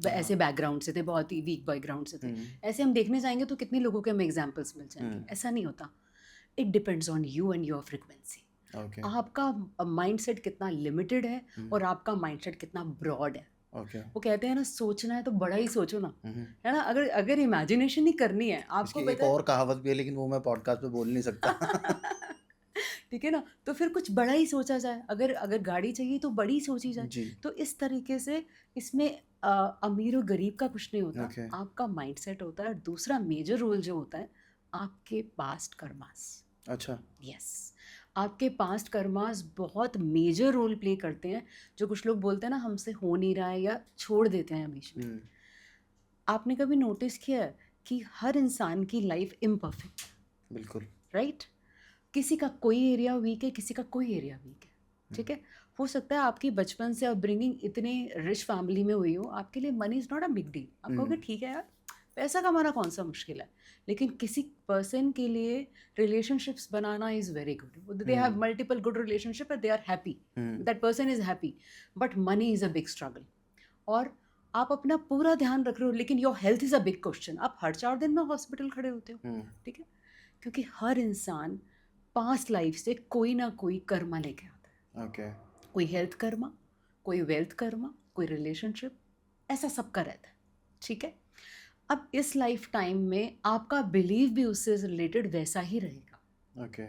ऐसे बैकग्राउंड से थे, बहुत ही वीक बैकग्राउंड से थे। ऐसे हम देखने जाएंगे तो कितने लोगों के हमें एग्जाम्पल्स मिल जाएंगे। ऐसा नहीं होता, it depends on you and your frequency. Okay. आपका माइंडसेट कितना लिमिटेड है और आपका माइंडसेट कितना ब्रॉड है। ओके। वो कहते हैं ना, सोचना है तो बड़ा ही सोचो ना, है ना। अगर अगर इमेजिनेशन ही करनी है आपको, इसकी एक और कहावत भी है लेकिन वो मैं पॉडकास्ट पे बोल नहीं सकता। ठीक है ना, तो फिर कुछ बड़ा ही सोचा जाए। अगर अगर गाड़ी चाहिए तो बड़ी सोची जाए। जी। तो इस तरीके से इसमें अमीर और गरीब का कुछ नहीं होता। Okay. आपका माइंडसेट होता है। और दूसरा मेजर रोल जो होता है आपके पास्ट कर्मास। अच्छा। यस, आपके पास्ट कर्मास बहुत मेजर रोल प्ले करते हैं। जो कुछ लोग बोलते हैं ना हमसे हो नहीं रहा है या छोड़ देते हैं बीच में, आपने कभी नोटिस किया है कि हर इंसान की लाइफ इम्परफेक्ट? बिल्कुल। राइट, किसी का कोई एरिया वीक है, किसी का कोई एरिया वीक है। ठीक है, हो सकता है आपकी बचपन से अपब्रिंगिंग इतने रिच फैमिली में हुई हो, आपके लिए money is not a big deal. आप कहोगे ठीक है यार, पैसा कमाना कौन सा मुश्किल है, लेकिन किसी पर्सन के लिए रिलेशनशिप्स बनाना is very good. They have multiple good relationship and they are happy, that person is happy, but money is a big struggle. और आप अपना पूरा ध्यान रख रहे हो लेकिन your health is a big question. आप हर 4 दिन में हॉस्पिटल खड़े होते हो, ठीक है, क्योंकि हर इंसान पास्ट लाइफ से कोई ना कोई कर्मा लेके आता है. ओके. कोई हेल्थ कर्मा, कोई वेल्थ कर्मा, कोई रिलेशनशिप, ऐसा सबका रहता है, ठीक है. अब इस लाइफ टाइम में आपका बिलीव भी उससे रिलेटेड वैसा ही रहेगा. ओके.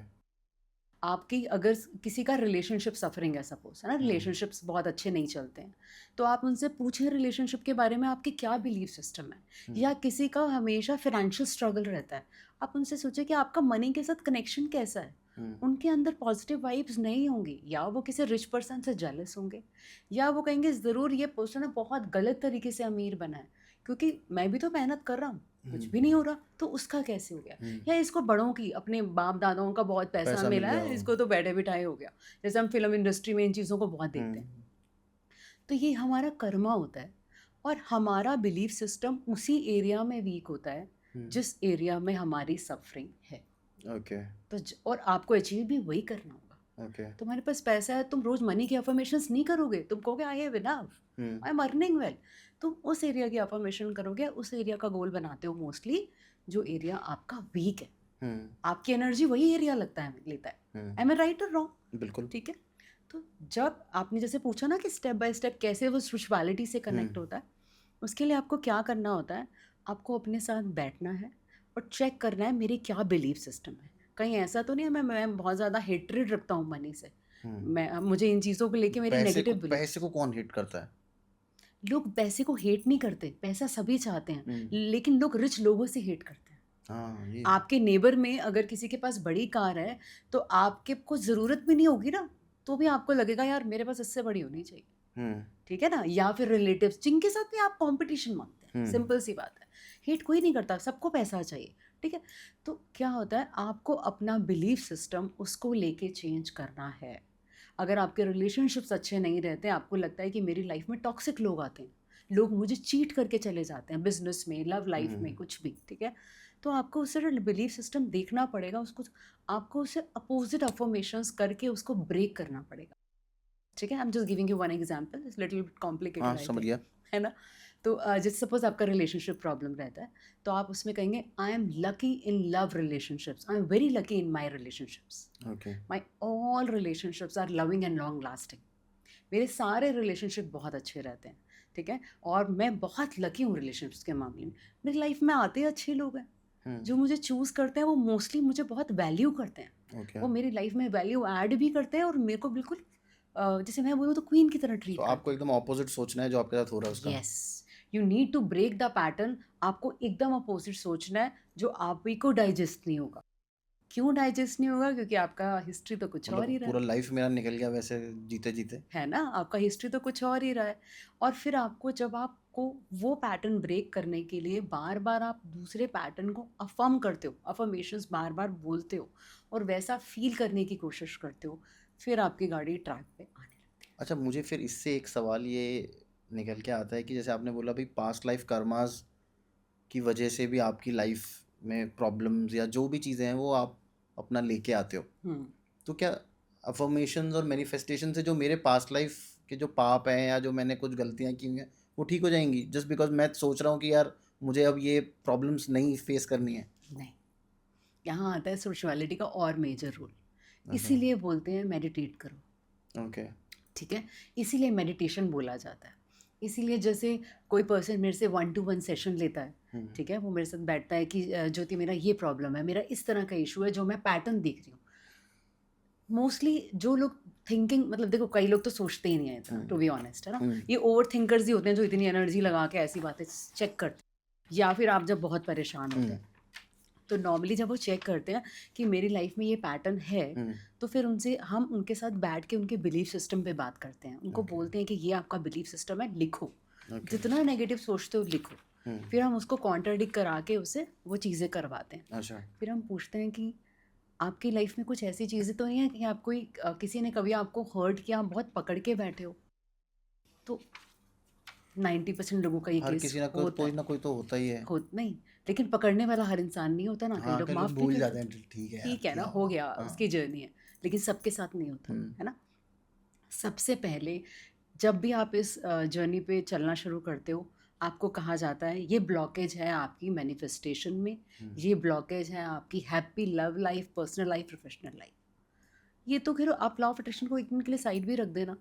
आपकी अगर किसी का रिलेशनशिप सफरिंग है, सपोज है ना, रिलेशनशिप्स बहुत अच्छे नहीं चलते हैं, तो आप उनसे पूछें रिलेशनशिप के बारे में आपके क्या बिलीव सिस्टम है. या किसी का हमेशा फाइनेंशियल स्ट्रगल रहता है, आप उनसे सोचें कि आपका मनी के साथ कनेक्शन कैसा है. उनके अंदर पॉजिटिव वाइब्स नहीं होंगी, या वो किसी रिच पर्सन से जेलस होंगे, या वो कहेंगे ज़रूर ये पर्सन बहुत गलत तरीके से अमीर बना है, क्योंकि मैं भी तो मेहनत कर रहा हूँ, कुछ भी नहीं हो रहा, तो उसका कैसे हो गया. या इसको बड़ों की, अपने बाप दादाओं का बहुत पैसा पैसा मिल मिला गया है, हो. इसको तो बैठे बिठाए हो गया. जैसे हम फिल्म इंडस्ट्री में इन चीज़ों को बहुत देखते हैं. तो ये हमारा कर्मा होता है, और हमारा बिलीफ सिस्टम उसी एरिया में वीक होता है जिस एरिया में हमारी सफरिंग है. ओके. तो और आपको अचीव भी वही करना होगा. ओके. तुम्हारे पास पैसा है, तुम रोज मनी की अफर्मेशंस नहीं करोगे, तुम कहोगे I have enough, I am earning well. तुम उस एरिया की अफर्मेशन करोगे, उस एरिया का गोल बनाते हो मोस्टली जो एरिया आपका वीक है. आपकी एनर्जी वही एरिया लेता है. एम आई राइट और रॉन्ग? बिल्कुल. ठीक है. तो जब आपने जैसे पूछा ना कि स्टेप बाय स्टेप कैसे वो स्पिरिचुअलिटी से कनेक्ट होता है, उसके लिए आपको क्या करना होता है, आपको अपने साथ बैठना है और चेक करना है मेरी क्या बिलीफ सिस्टम है. कहीं ऐसा तो नहीं है मैं बहुत ज़्यादा हेट्रेड रखता हूँ मनी से, मैं मुझे इन चीज़ों को लेके मेरी नेगेटिव बिलीफ. पैसे को कौन हिट करता है? लोग पैसे को हेट नहीं करते, पैसा सभी चाहते हैं, लेकिन लोग रिच लोगों से हेट करते हैं. हाँ, ये आपके नेबर में अगर किसी के पास बड़ी कार है, तो आपके को ज़रूरत भी नहीं होगी ना, तो भी आपको लगेगा यार मेरे पास इससे बड़ी होनी चाहिए. ठीक है ना. या फिर रिलेटिव्स जिनके साथ भी आप कंपटीशन मांगते हैं, सिंपल सी बात है. हेट कोई नहीं करता, सबको पैसा चाहिए, ठीक है. तो क्या होता है, आपको अपना बिलीफ सिस्टम उसको लेके चेंज करना है. अगर आपके रिलेशनशिप्स अच्छे नहीं रहते, आपको लगता है कि मेरी लाइफ में टॉक्सिक लोग आते हैं, लोग मुझे चीट करके चले जाते हैं बिजनेस में, लव लाइफ में, कुछ भी, ठीक है, तो आपको उससे बिलीफ सिस्टम देखना पड़ेगा, उसको आपको उससे अपोजिट अफर्मेशंस करके उसको ब्रेक करना पड़ेगा. ठीक है. I am just giving you one example, it's little bit complicated, हाँ, आई समझ थिंक, गया. है ना. तो जैसे सपोज आपका रिलेशनशिप प्रॉब्लम रहता है, तो आप उसमें कहेंगे I am lucky in love relationships, I am very lucky in my relationships, okay. My all relationships are loving and long lasting. मेरे सारे रिलेशनशिप बहुत अच्छे रहते हैं, ठीक है, और मैं बहुत लकी हूँ रिलेशनशिप्स के मामले में. मेरी लाइफ में आते अच्छे लोग हैं, जो मुझे चूज़ करते हैं वो मोस्टली मुझे बहुत वैल्यू करते हैं. ओके. वो मेरी लाइफ में वैल्यू ऐड भी करते हैं और मेरे को बिल्कुल जैसे मैं बोलूँ तो क्वीन की तरह ट्रीट तो करते आपको एकदम ऑपोजिट सोचना है जो आपके साथ हो रहा है उसका. हैं. Yes, you need to break the pattern. आपको एकदम अपोजिट सोचना है जो आप ही को डाइजेस्ट नहीं होगा. क्यों डाइजेस्ट नहीं होगा? क्योंकि आपका हिस्ट्री तो कुछ और ही मतलब रहा पूरा है. लाइफ मेरा निकल गया वैसे जीते जीते. है ना, आपका हिस्ट्री तो कुछ और ही रहा है. और फिर आपको जब आपको वो पैटर्न ब्रेक करने के लिए बार बार आप दूसरे पैटर्न को अफर्म करते हो, अफर्मेशंस बार बार बोलते हो और वैसा फील करने की कोशिश करते हो, फिर आपकी गाड़ी ट्रैक पे आने लगती है. अच्छा, मुझे फिर इससे एक सवाल ये निकल के आता है कि जैसे आपने बोला भाई पास्ट लाइफ कर्मास की वजह से भी आपकी लाइफ में प्रॉब्लम्स या जो भी चीज़ें हैं वो आप अपना लेके आते हो. तो क्या अफर्मेशंस और मैनिफेस्टेशन से जो मेरे पास्ट लाइफ के जो पाप हैं या जो मैंने कुछ गलतियां की हुई हैं वो ठीक हो जाएंगी जस्ट बिकॉज मैं सोच रहा हूँ कि यार मुझे अब ये प्रॉब्लम्स नहीं फेस करनी है? नहीं, यहाँ आता है स्पिरिचुअलिटी का और मेजर रोल. अच्छा. इसीलिए बोलते हैं मेडिटेट करो, ओके. ठीक है, इसीलिए मेडिटेशन बोला जाता है. इसीलिए जैसे कोई पर्सन मेरे से 1-to-1 सेशन लेता है, ठीक है, वो मेरे साथ बैठता है कि ज्योति मेरा ये प्रॉब्लम है, मेरा इस तरह का इशू है, जो मैं पैटर्न देख रही हूँ. मोस्टली जो लोग थिंकिंग, मतलब देखो कई लोग तो सोचते ही नहीं है इतना, टू बी ऑनेस्ट, है ना. ये ओवर थिंकर्स ही होते हैं जो इतनी एनर्जी लगा के ऐसी बातें चेक करते हैं. या फिर आप जब बहुत परेशान होते हैं, तो नॉर्मली जब वो चेक करते हैं कि मेरी लाइफ में ये पैटर्न है, तो फिर उनसे हम उनके साथ बैठ के उनके बिलीफ सिस्टम पे बात करते हैं. उनको बोलते हैं कि ये आपका बिलीफ सिस्टम है, लिखो, जितना नेगेटिव सोचते हो लिखो. फिर हम उसको कॉन्ट्राडिक्ट करा के उसे वो चीज़ें करवाते हैं. अच्छा. फिर हम पूछते हैं कि आपकी लाइफ में कुछ ऐसी चीज़ें तो नहीं है कि आप किसी ने कभी आपको हर्ट किया, आप बहुत पकड़ के बैठे हो. तो 90% लोगों का ये हर केस किसी ना कोई होता कोई है। ना कोई तो होता ही है। नहीं, लेकिन पकड़ने वाला हर इंसान नहीं होता ना, कई हाँ, लोग कई लोग माफ़ भी भूल कर जाते देते हैं, ठीक है हैं, यार ठीक है ना, किया हो होगा। गया, हाँ। उसकी जर्नी है, लेकिन सबके साथ नहीं होता, हुँ, है ना? सबसे पहले जब भी आप इस जर्नी पे चलना शुरू करते हो, आपको कहा जाता है ये ब्लॉकेज है आपकी मैनिफेस्टेशन में, हुँ, ये ब्लॉकेज है आपकी happy love life, personal life, professional life. ये तो फिर आप लॉ ऑफ अट्रैक्शन को एक दिन के लिए साइड भी रख देना।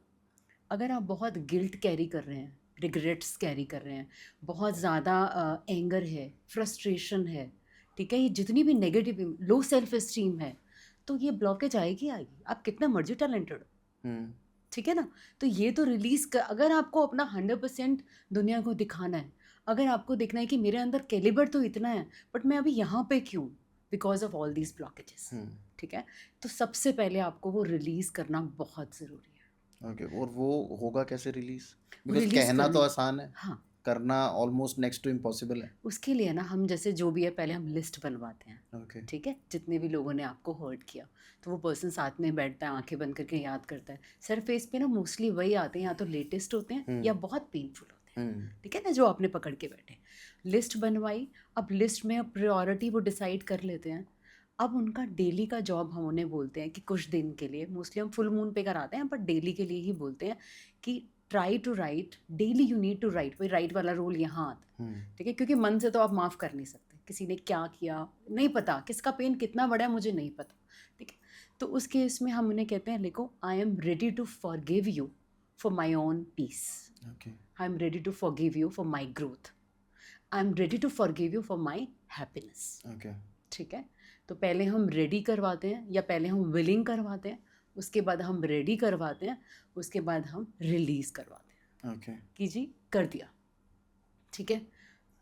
अगर आप बहुत गिल्ट कैरी कर रहे हैं, रिग्रेट्स कैरी कर रहे हैं, बहुत ज़्यादा एंगर है, फ्रस्ट्रेशन है, ठीक है, ये जितनी भी नेगेटिव, लो सेल्फ एस्टीम है, तो ये ब्लॉकेज आएगी आएगी, आप कितना मर्जी टैलेंटेड हो, हुँ, ठीक है ना? तो ये तो रिलीज़ कर, अगर आपको अपना 100% दुनिया को दिखाना है, अगर आपको देखना है कि मेरे अंदर कैलिबर तो इतना है, बट मैं अभी यहाँ पे क्यों? Because of all these blockages, hmm, ठीक है? तो सबसे पहले आपको वो रिलीज़ करना बहुत ज़रूरी है। ओके। और वो होगा कैसे रिलीज़? वो बिकॉज़ रिलीज़ कहना तो करने, आसान है, हाँ, करना ऑलमोस्ट नेक्स्ट टू इम्पॉसिबल है। उसके लिए ना हम जैसे जो भी है पहले हम लिस्ट बनवाते हैं, ओके। ठीक है? जितने भी लोगों ने आपको हर्ट किया, तो वो पर्सन साथ में बैठता है, आँखें बंद करके याद करता है। सरफेस पे ना मोस्टली वही आते हैं, या तो लेटेस्ट होते हैं हुँ, या बहुत पेनफुल होते हैं, हुँ, ठीक है ना? जो आपने पकड़ के बैठे। लिस्ट बनवाई, अब लिस्ट में अब प्रायोरिटी वो डिसाइड कर लेते हैं। अब उनका डेली का जॉब हम उन्हें बोलते हैं कि कुछ दिन के लिए, मोस्टली हम फुल मून पे कराते हैं, बट डेली के लिए ही बोलते हैं कि try to write, daily you need to write. वही राइट वाला रोल यहाँ आता है, हुँ, ठीक है? क्योंकि मन से तो आप माफ़ कर नहीं सकते, किसी ने क्या किया नहीं पता, किसका पेन कितना बड़ा है मुझे नहीं पता, ठीक है? तो उस केस में हम उन्हें कहते हैं, लिखो, I am ready to forgive you for my own peace, okay, I am ready to forgive you for my growth, I am ready to forgive you for my happiness, okay, ठीक है? तो पहले हम रेडी करवाते हैं, या पहले हम विलिंग करवाते हैं, उसके बाद हम रेडी करवाते हैं, उसके बाद हम रिलीज़ करवाते हैं ओके। कि जी कर दिया, ठीक है?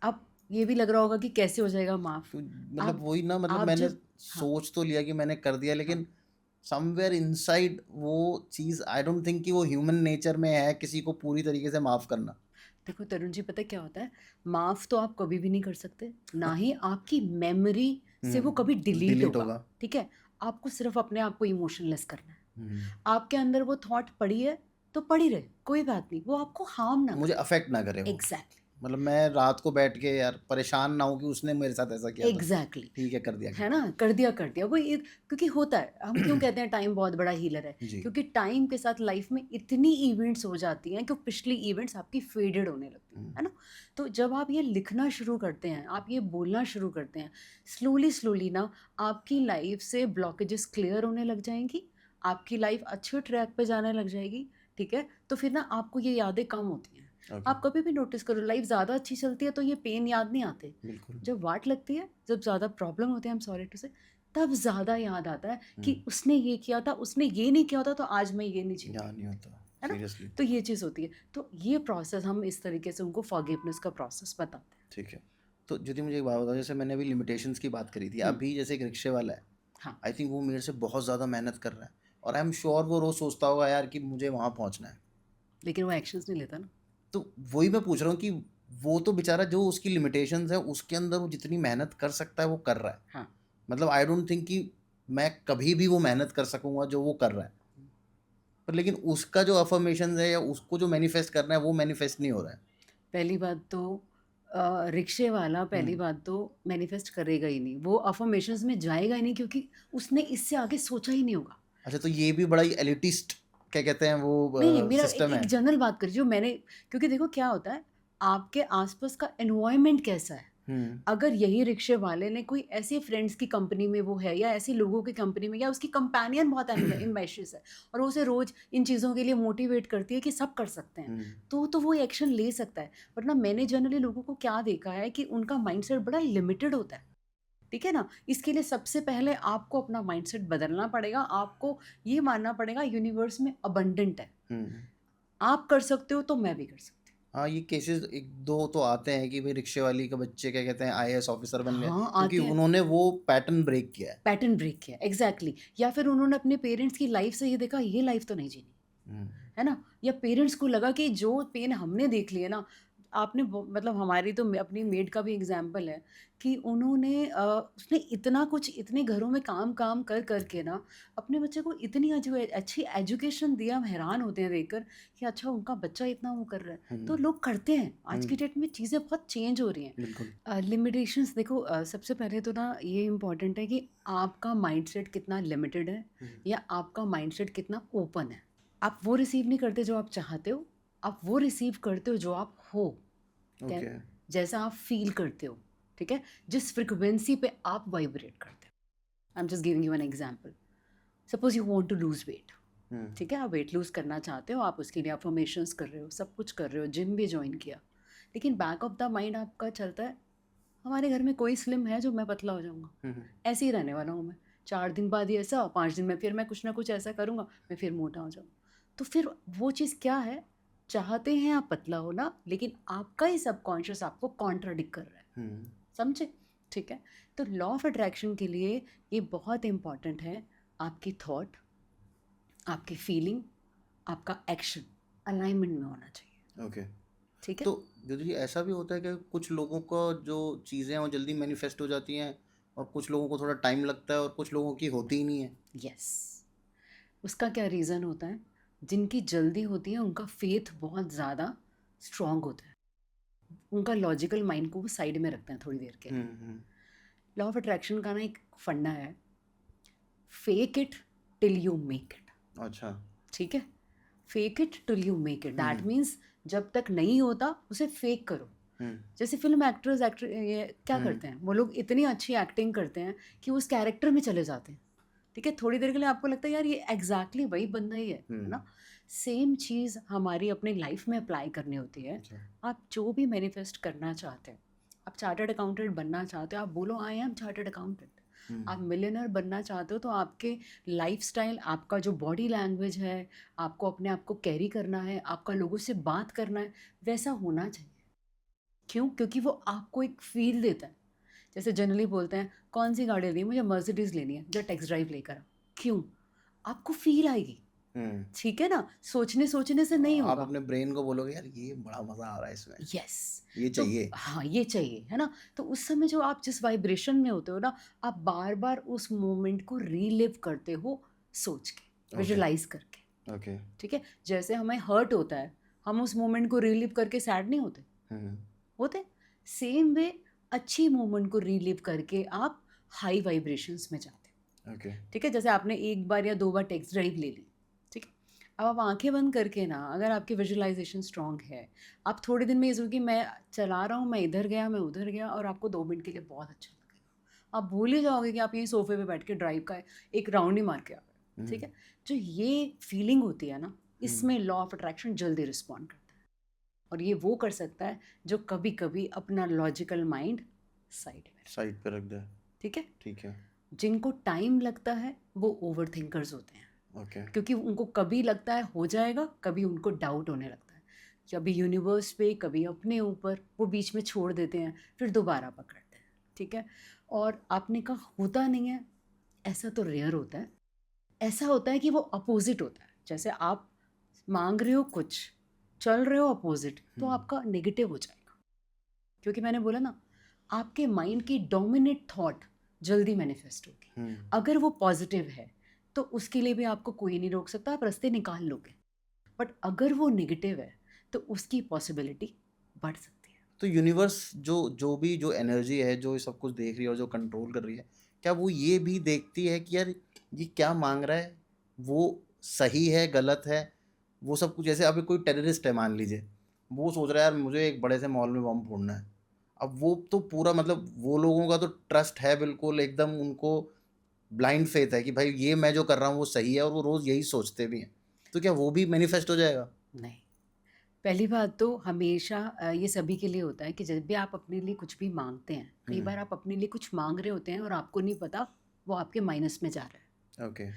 अब ये भी लग रहा होगा कि कैसे हो जाएगा माफ़? तो मतलब आप वही ना, मतलब आप मैंने जब, हाँ, सोच तो लिया कि मैंने कर दिया, हाँ, लेकिन समवेयर इनसाइड वो चीज़ आई डोंट थिंक कि वो ह्यूमन नेचर में है किसी को पूरी तरीके से माफ़ करना। देखो तरुण जी, पता है क्या होता है? माफ़ तो आप कभी भी नहीं कर सकते, ना ही आपकी मेमोरी से वो कभी डिलीट डिलीट होगा, होगा। ठीक है? आपको सिर्फ़ अपने आप को इमोशनलेस करना है। हुँ, आपके अंदर वो थॉट पड़ी है, तो पड़ी रहे, कोई बात नहीं, वो आपको हार्म ना मुझे करे। अफ़ेक्ट ना करे वो। एग्ज़ैक्टली, मतलब मैं रात को बैठ के यार परेशान ना हूँ कि उसने मेरे साथ ऐसा किया था। एग्ज़ैक्टली, ठीक है, कर दिया, है कर ना? दिया। कर दिया, वो एक, क्योंकि होता है, हम क्यों कहते हैं टाइम बहुत बड़ा हीलर है? जी। क्योंकि टाइम के साथ लाइफ में इतनी इवेंट्स हो जाती हैं कि वो पिछली इवेंट्स आपकी फेडेड होने लगती हैं, हुँ, है ना? तो जब आप ये लिखना शुरू करते हैं, आप ये बोलना शुरू करते हैं, स्लोली स्लोली ना आपकी लाइफ से ब्लॉकेजेस क्लियर होने लग जाएंगी, आपकी लाइफ अच्छे ट्रैक पे जाने लग जाएगी, ठीक है? तो फिर ना आपको ये यादें कम होती हैं। ओके, आप कभी भी नोटिस करो, लाइफ ज़्यादा अच्छी चलती है तो ये पेन याद नहीं आते। बिल्कुल। जब वाट लगती है, जब ज़्यादा प्रॉब्लम होते हैं, आई एम सॉरी टू से, तब ज़्यादा याद आता है हुँ, कि उसने ये किया था, उसने ये नहीं किया होता तो आज मैं ये नहीं जी यहाँ रही, नहीं होता, है ना? सीरियसली। तो ये चीज़ होती है। तो ये प्रोसेस हम इस तरीके से उनको फॉरगिवनेस का प्रोसेस बताते हैं। ठीक है। तो यदि मुझे एक बात बताओ, जैसे मैंने अभी लिमिटेशंस की बात करी थी, हुँ, अभी जैसे एक रिक्शे वाला है, हाँ, आई थिंक वो मेरे से बहुत ज़्यादा मेहनत कर रहा है और आई एम श्योर वो रोज़ सोचता होगा यार कि मुझे वहाँ पहुँचना है। लेकिन वो एक्शंस नहीं लेता ना। तो वही मैं पूछ रहा हूँ कि वो तो बेचारा जो उसकी लिमिटेशंस है उसके अंदर वो जितनी मेहनत कर सकता है वो कर रहा है। हाँ, मतलब आई डोंट थिंक कि मैं कभी भी वो मेहनत कर सकूँगा जो वो कर रहा है। पर लेकिन उसका जो अफ़र्मेशंस है या उसको जो मैनिफेस्ट करना है वो मैनिफेस्ट नहीं हो रहा है। पहली बात तो रिक्शे वाला पहली हुँ। बात तो मैनिफेस्ट करेगा ही नहीं, वो अफ़र्मेशंस में जाएगा ही नहीं, क्योंकि उसने इससे आगे सोचा ही नहीं होगा। अच्छा, तो ये भी बड़ा ही एलिटिस्ट क्या कहते हैं वो नहीं, मेरा सिस्टम एक है। जनरल बात करिए जो मैंने, क्योंकि देखो क्या होता है, आपके आसपास का एनवायरनमेंट कैसा है? हुँ, अगर यही रिक्शे वाले ने कोई ऐसे फ्रेंड्स की कंपनी में वो है, या ऐसे लोगों की कंपनी में, या उसकी कंपेनियन बहुत एम्बिशियस है और वो उसे रोज इन चीज़ों के लिए मोटिवेट करती है कि सब कर सकते हैं, हुँ, तो वो एक्शन ले सकता है। वरना मैंने जनरली लोगों को क्या देखा है कि उनका माइंडसेट बड़ा लिमिटेड होता है, ठीक है ना? इसके लिए सबसे पहले आपको अपना माइंडसेट बदलना पड़ेगा, आपको ये मानना पड़ेगा यूनिवर्स में अबंडेंट है, हुँ। आप कर सकते हो तो मैं भी कर सकती हाँ, ये केसेस 1-2 तो आते हैं कि भई रिक्शे वाली के बच्चे क्या कहते हैं आईएएस ऑफ़िसर हूँ। बन गए, हाँ, क्योंकि आते हैं। उन्होंने वो पैटर्न ब्रेक किया है। पैटर्न ब्रेक किया, एग्जैक्टली, या फिर उन्होंने अपने पेरेंट्स की लाइफ से ये देखा ये लाइफ तो नहीं जीनी, हुँ, है ना? या पेरेंट्स को लगा कि जो पेन हमने देख लिया ना, आपने मतलब हमारी तो अपनी मेड का भी एग्जाम्पल है कि उन्होंने उसने इतना कुछ इतने घरों में काम काम कर करके ना अपने बच्चे को इतनी अच्छी एजुकेशन दिया। हम हैरान होते हैं देखकर कि अच्छा उनका बच्चा इतना वो कर रहा है, तो लोग करते हैं। आज की डेट में चीज़ें बहुत चेंज हो रही हैं। बिल्कुल। लिमिटेशंस देखो, सबसे पहले तो ना ये इम्पॉर्टेंट है कि आपका माइंडसेट कितना लिमिटेड है या आपका माइंडसेट कितना ओपन है। आप वो रिसीव नहीं करते जो आप चाहते हो, आप वो रिसीव करते हो जो आप हो, ओके। जैसा आप फील करते हो, ठीक है, जिस फ्रिक्वेंसी पे आप वाइब्रेट करते हो। I am just giving you an example. Suppose you want to lose weight, ठीक है, आप वेट लूज करना चाहते हो, आप उसके लिए अफर्मेशंस कर रहे हो, सब कुछ कर रहे हो, जिम भी ज्वाइन किया, लेकिन बैक ऑफ द माइंड आपका चलता है हमारे घर में कोई स्लिम है जो मैं पतला हो जाऊंगा, ऐसे ही रहने वाला हूँ मैं, 4 दिन बाद ही ऐसा, 5 दिन में फिर मैं कुछ ना कुछ ऐसा करूँगा, मैं फिर मोटा हो जाऊँगा। तो फिर वो चीज़ क्या है, चाहते हैं आप पतला होना, लेकिन आपका ही सबकॉन्शियस आपको कॉन्ट्राडिक्ट कर रहा है। समझे? ठीक है। तो लॉ ऑफ अट्रैक्शन के लिए ये बहुत इंपॉर्टेंट है, आपकी थॉट, आपकी फीलिंग, आपका एक्शन अलाइनमेंट में होना चाहिए। ओके। ठीक है। तो जी ऐसा भी होता है कि कुछ लोगों को जो चीज़ें हैं वो जल्दी मैनिफेस्ट हो जाती हैं और कुछ लोगों को थोड़ा टाइम लगता है और कुछ लोगों की होती ही नहीं है। यस। उसका क्या रीज़न होता है? जिनकी जल्दी होती है उनका फेथ बहुत ज़्यादा स्ट्रॉन्ग होता है, उनका लॉजिकल माइंड को वो साइड में रखते हैं थोड़ी देर के लिए। लॉ ऑफ अट्रैक्शन का ना एक फंडा है, fake it till you make it. अच्छा। ठीक है, fake it till you make it, that means जब तक नहीं होता उसे फेक करो। जैसे फिल्म एक्टर्स ये क्या करते हैं, वो लोग इतनी अच्छी एक्टिंग करते हैं कि उस कैरेक्टर में चले जाते हैं। ठीक है, थोड़ी देर के लिए आपको लगता है यार ये एग्जैक्टली वही बंदा ही है ना। सेम चीज़ हमारी अपनी लाइफ में अप्लाई करनी होती है। आप जो भी मैनिफेस्ट करना चाहते हैं, आप चार्टर्ड अकाउंटेंट बनना चाहते हो, आप बोलो आई एम चार्टर्ड अकाउंटेंट। आप मिलियनर बनना चाहते हो तो आपके लाइफस्टाइल, आपका जो बॉडी लैंग्वेज है, आपको अपने आप को कैरी करना है, आपका लोगों से बात करना है, वैसा होना चाहिए। क्यों? क्योंकि वो आपको एक फील देता है। जैसे जनरली बोलते हैं कौन सी गाड़ी लेनी है, मुझे मर्सिडीज़ लेनी है, जो टेस्ट ड्राइव लेकर आओ। क्यों? आपको फील आएगी। ठीक है ना, सोचने सोचने से नहीं आप होगा। अपने ब्रेन को बोलोगे यार ये बड़ा मजा आ रहा है इसमें, यस, ये तो चाहिए। हाँ ये चाहिए, है ना। तो उस समय जो आप जिस वाइब्रेशन में होते हो ना, आप बार बार उस मोमेंट को रीलिव करते हो, सोच के, विजुलाइज करके। ओके। ठीक है, जैसे हमें हर्ट होता है, हम उस मोमेंट को रीलिव करके सैड नहीं होते, होते। सेम वे अच्छी मोमेंट को रीलिव करके आप हाई वाइब्रेशंस में जाते। ओके। ठीक है, जैसे आपने एक बार या 2 बार टेक्स्ट ड्राइव ले ली, ठीक है, अब आप आंखें बंद करके ना, अगर आपकी विजुअलाइजेशन स्ट्रांग है, आप थोड़े दिन में ये सोचिए कि मैं चला रहा हूँ, मैं इधर गया, मैं उधर गया, और आपको 2 मिनट के लिए बहुत अच्छा लगेगा। आप भूल ही जाओगे कि आप यहीं सोफे पे बैठ के ड्राइव का एक राउंड ही मार के आ गए। ठीक है, जो ये फीलिंग होती है ना, इसमें लॉ ऑफ अट्रैक्शन जल्दी रिस्पॉन्ड करता है। और ये वो कर सकता है जो कभी कभी अपना लॉजिकल माइंड साइड पे रख दे। ठीक है। ठीक है। जिनको टाइम लगता है वो ओवर थिंकर्स होते हैं। ओके। क्योंकि उनको कभी लगता है हो जाएगा, कभी उनको डाउट होने लगता है, कभी यूनिवर्स पे, कभी अपने ऊपर, वो बीच में छोड़ देते हैं, फिर दोबारा पकड़ते हैं। ठीक है, और आपने कहा होता नहीं है, ऐसा तो रेयर होता है। ऐसा होता है कि वो अपोजिट होता है। जैसे आप मांग रहे हो कुछ, चल रहे हो अपोजिट, तो आपका नेगेटिव हो जाएगा। क्योंकि मैंने बोला ना, आपके माइंड की डोमिनेट थॉट जल्दी मैनिफेस्ट होगी। अगर वो पॉजिटिव है तो उसके लिए भी आपको कोई नहीं रोक सकता, आप रास्ते निकाल लोगे। बट अगर वो नेगेटिव है तो उसकी पॉसिबिलिटी बढ़ सकती है। तो यूनिवर्स जो भी जो एनर्जी है जो सब कुछ देख रही है और जो कंट्रोल कर रही है, क्या वो ये भी देखती है कि यार ये क्या मांग रहा है, वो सही है गलत है, वो सब कुछ। जैसे अभी कोई टेररिस्ट है मान लीजिए, वो सोच रहा है यार मुझे एक बड़े से मॉल में बम फोड़ना है। अब वो तो पूरा मतलब वो लोगों का तो ट्रस्ट है बिल्कुल एकदम, उनको ब्लाइंड फेथ है कि भाई ये मैं जो कर रहा हूँ वो सही है, और वो रोज़ यही सोचते भी हैं। तो क्या वो भी मैनिफेस्ट हो जाएगा? नहीं, पहली बात तो हमेशा ये सभी के लिए होता है कि जब भी आप अपने लिए कुछ भी मांगते हैं, कई बार आप अपने लिए कुछ मांग रहे होते हैं और आपको नहीं पता वो आपके माइनस में जा रहा है। ओके।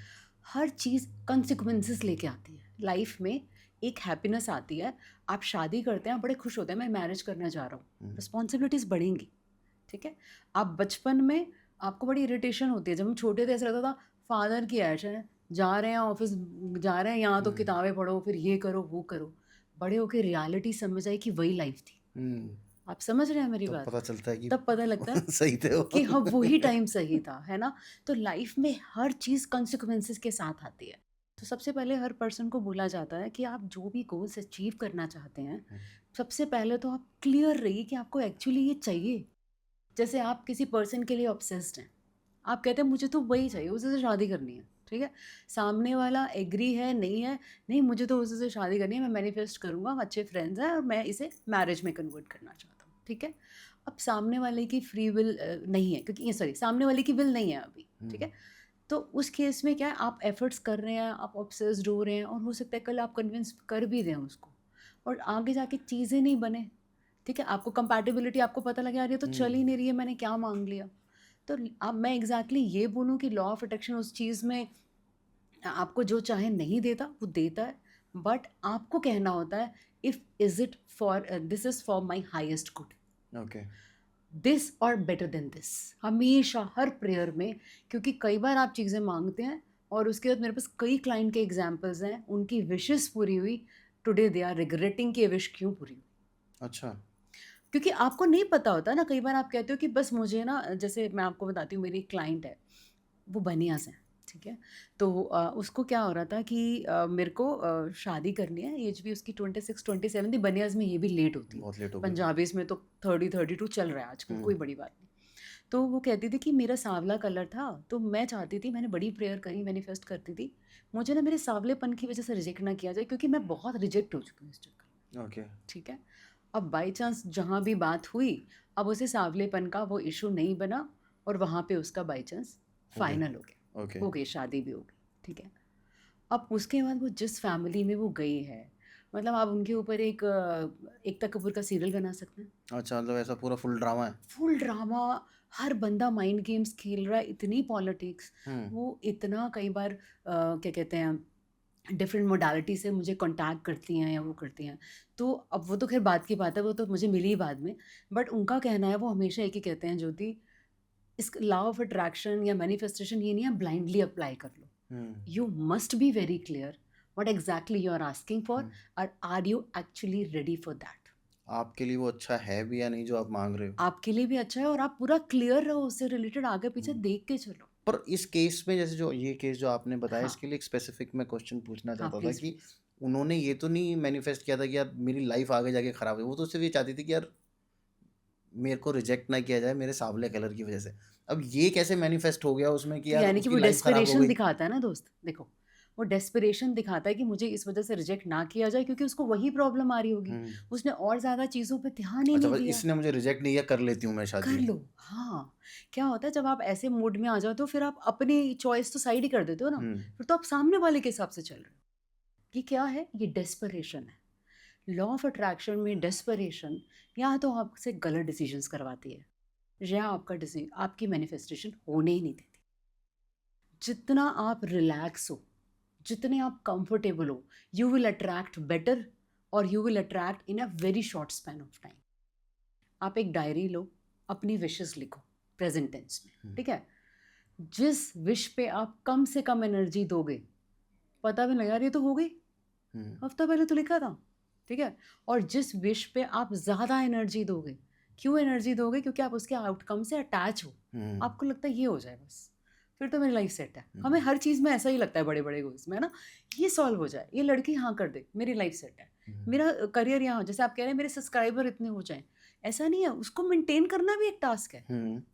हर चीज़ कंसिक्वेंसेस लेके आती है लाइफ में। एक हैप्पीनेस आती है, आप शादी करते हैं, आप बड़े खुश होते हैं, मैं मैरिज करने जा रहा हूँ, रिस्पॉन्सिबिलिटीज़ बढ़ेंगी। ठीक है, आप बचपन में आपको बड़ी इरिटेशन होती है, जब हम छोटे थे ऐसा लगता था फादर की ऐश है, जा रहे हैं ऑफिस, जा रहे हैं यहाँ तो किताबें पढ़ो, फिर ये करो वो करो। बड़े होके रियलिटी समझ आई कि वही लाइफ थी। हम्म, आप समझ रहे हैं मेरी तब बात? पता चलता है कि तब पता लगता है सही थे वो। कि हाँ, वही टाइम सही था, है ना? तो लाइफ में हर चीज़ कॉन्सिक्वेंसेस के साथ आती है। तो सबसे पहले हर पर्सन को बोला जाता है कि आप जो भी गोल्स अचीव करना चाहते हैं, हम्म, सबसे पहले तो आप क्लियर रहिए कि आपको एक्चुअली ये चाहिए। जैसे आप किसी पर्सन के लिए ऑब्सेस्ड हैं, आप कहते हैं मुझे तो वही चाहिए, उसी से शादी करनी है, ठीक है? सामने वाला एग्री है, नहीं है, नहीं मुझे तो उसी से शादी करनी है, मैं मैनिफेस्ट करूँगा, अच्छे फ्रेंड्स हैं और मैं इसे मैरिज में कन्वर्ट करना चाहता हूँ, ठीक है? अब सामने वाले की फ्री विल नहीं है, क्योंकि ये सॉरी सामने वाले की विल नहीं है अभी, ठीक है? तो उस केस में क्या है, आप एफर्ट्स कर रहे हैं, आप ऑब्सेस्ड हो रहे हैं और हो सकता है कल आप कन्विंस कर भी दें उसको और आगे जाके चीज़ें नहीं बने, ठीक है? आपको कंपैटिबिलिटी आपको पता लगे यार ये तो चल ही नहीं रही है, मैंने क्या मांग लिया। तो अब मैं एग्जैक्टली ये बोलूँ कि लॉ ऑफ अट्रैक्शन उस चीज़ में आपको जो चाहे नहीं देता, वो देता है, बट आपको कहना होता है if is it for this is for my highest good, okay. This और बेटर देन दिस, हमेशा हर प्रेयर में। क्योंकि कई बार आप चीज़ें मांगते हैं और उसके बाद मेरे पास कई क्लाइंट के एग्जाम्पल्स हैं, उनकी विशेस पूरी हुई, टुडे दे आर रिग्रेटिंग कि ये विश क्यों पूरी हुई। अच्छा। क्योंकि आपको नहीं पता होता ना, कई बार आप कहते हो कि बस मुझे ना, जैसे मैं आपको बताती हूँ, मेरी एक क्लाइंट है, वो बनियास हैं, ठीक है? तो उसको क्या हो रहा था कि मेरे को शादी करनी है, एज भी उसकी 26-27 थी, बनियास में ये भी लेट होती है, बहुत लेट हो गई। पंजाबीज़ में तो 30-32 चल रहा है आजकल, कोई बड़ी बात नहीं। तो वो कहती थी कि मेरा सांवला कलर था, तो मैं चाहती थी, मैंने बड़ी प्रेयर करी, मैनिफेस्ट करती थी, मुझे ना मेरे सांवलेपन की वजह से रिजेक्ट ना किया जाए, क्योंकि मैं बहुत रिजेक्ट हो चुकी हूँ इस चक्कर में, ओके। ठीक है? अब बाई चांस जहाँ भी बात हुई, अब उसे सांवलेपन का वो इशू नहीं बना और वहाँ पे उसका बाई चांस हो गया। फाइनल हो गया, ओके। हो गई, शादी भी हो गई, ठीक है? अब उसके बाद वो जिस फैमिली में वो गई है, मतलब आप उनके ऊपर एक एकता कपूर का सीरियल बना सकते हैं। अच्छा, मतलब ऐसा पूरा फुल ड्रामा है। फुल ड्रामा, हर बंदा माइंड गेम्स खेल रहा है, इतनी पॉलिटिक्स, हम्म। वो इतना कई बार क्या कहते हैं, डिफरेंट मोडालिटी से मुझे कांटेक्ट करती हैं या वो करती हैं। तो अब वो तो खैर बात की बात है, वो तो मुझे मिली ही बाद में, बट उनका कहना है, वो हमेशा एक ही कहते हैं, ज्योति, इस लॉ ऑफ अट्रैक्शन या मैनिफेस्टेशन ये नहीं है ब्लाइंडली अप्लाई कर लो, hmm. You must be very clear what exactly you are asking for, और are you actually ready for that. आपके लिए वो अच्छा है भी या नहीं जो आप मांग रहे हो? आपके लिए भी अच्छा है और आप पूरा क्लियर रहो, उससे रिलेटेड आगे पीछे देख के चलो। पर इस केस में, जैसे जो ये केस जो आपने बताया, हाँ, इसके लिए एक स्पेसिफिक मैं क्वेश्चन पूछना हाँ, चाहता था प्लीज़ कि प्लीज़। उन्होंने ये तो नहीं मैनिफेस्ट किया था कि यार मेरी लाइफ आगे जाके खराब है, वो तो सिर्फ ये चाहती थी कि यार मेरे को रिजेक्ट ना किया जाए मेरे सांवले कलर की वजह से। अब ये कैसे मैनिफेस्ट हो गया उसमें कि तो यार यानी कि उसकी वो लाइफ खराब हो डेस्परेशन गई? दिखाता है ना दोस्त, देखो, वो डेस्परेशन दिखाता है कि मुझे इस वजह से रिजेक्ट ना किया जाए, क्योंकि उसको वही प्रॉब्लम आ रही होगी, हम्म। उसने और ज़्यादा चीज़ों पे ध्यान ही अच्छा, नहीं बस दिया। इसने मुझे रिजेक्ट नहीं किया, कर लेती हूँ मैं कर शादी। लो, हाँ। क्या होता है जब आप ऐसे मूड में आ जाओ, तो फिर आप अपनी चॉइस तो साइड ही कर देते हो ना, हम्म। फिर तो आप सामने वाले के हिसाब से चल रहे हो। ये क्या है? ये डेस्परेशन है। लॉ ऑफ अट्रैक्शन में डेस्परेशन या तो आपसे गलत डिसीजंस करवाती है, या आपकी मैनिफेस्टेशन होने ही नहीं देती। जितना आप रिलैक्स हो, जितने आप कंफर्टेबल हो, यू विल अट्रैक्ट बेटर, और you will attract in a very short span of time. आप एक डायरी लो, अपनी विशेस लिखो प्रेजेंट टेंस में, ठीक है? जिस विश पे आप कम से कम एनर्जी दोगे, पता भी नहीं यार ये तो हो गई, हफ्ता पहले तो लिखा था, ठीक है? और जिस विश पे आप ज़्यादा एनर्जी दोगे, क्यों एनर्जी दोगे? क्योंकि आप उसके आउटकम से अटैच हो, आपको लगता है ये हो जाए बस, फिर तो मेरी लाइफ सेट है। हमें हर चीज़ में ऐसा ही लगता है, बड़े बड़े गोल्स में, है ना? ये सॉल्व हो जाए, ये लड़की हाँ कर दे, मेरी लाइफ सेट है, मेरा करियर यहाँ हो, जैसे आप कह रहे हैं मेरे सब्सक्राइबर इतने हो जाएं, ऐसा नहीं है, उसको मेंटेन करना भी एक टास्क है,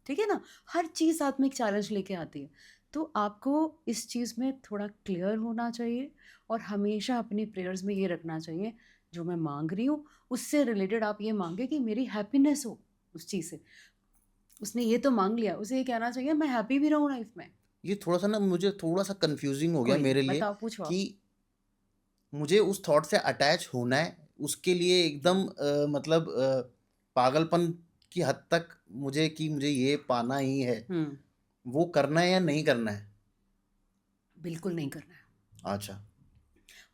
ठीक है ना? हर चीज़ साथ में एक चैलेंज लेके आती है। तो आपको इस चीज़ में थोड़ा क्लियर होना चाहिए और हमेशा अपनी प्रेयर्स में ये रखना चाहिए, जो मैं मांग रही हूँ उससे रिलेटेड आप ये मांगे कि मेरी हैप्पीनेस हो उस चीज़ से। उसने ये तो मांग लिया, उसे ये कहना चाहिए मैं हैप्पी भी रहूँ लाइफ में। ये थोड़ा सा ना मुझे थोड़ा सा कंफ्यूजिंग हो गया कोई नहीं, मेरे लिए बताओ, पूछो कि आप। मुझे उस थॉट से अटैच होना है, उसके लिए एकदम मतलब पागलपन की हद तक मुझे कि मुझे ये पाना ही है, वो करना है या नहीं करना है? बिल्कुल नहीं करना है। अच्छा।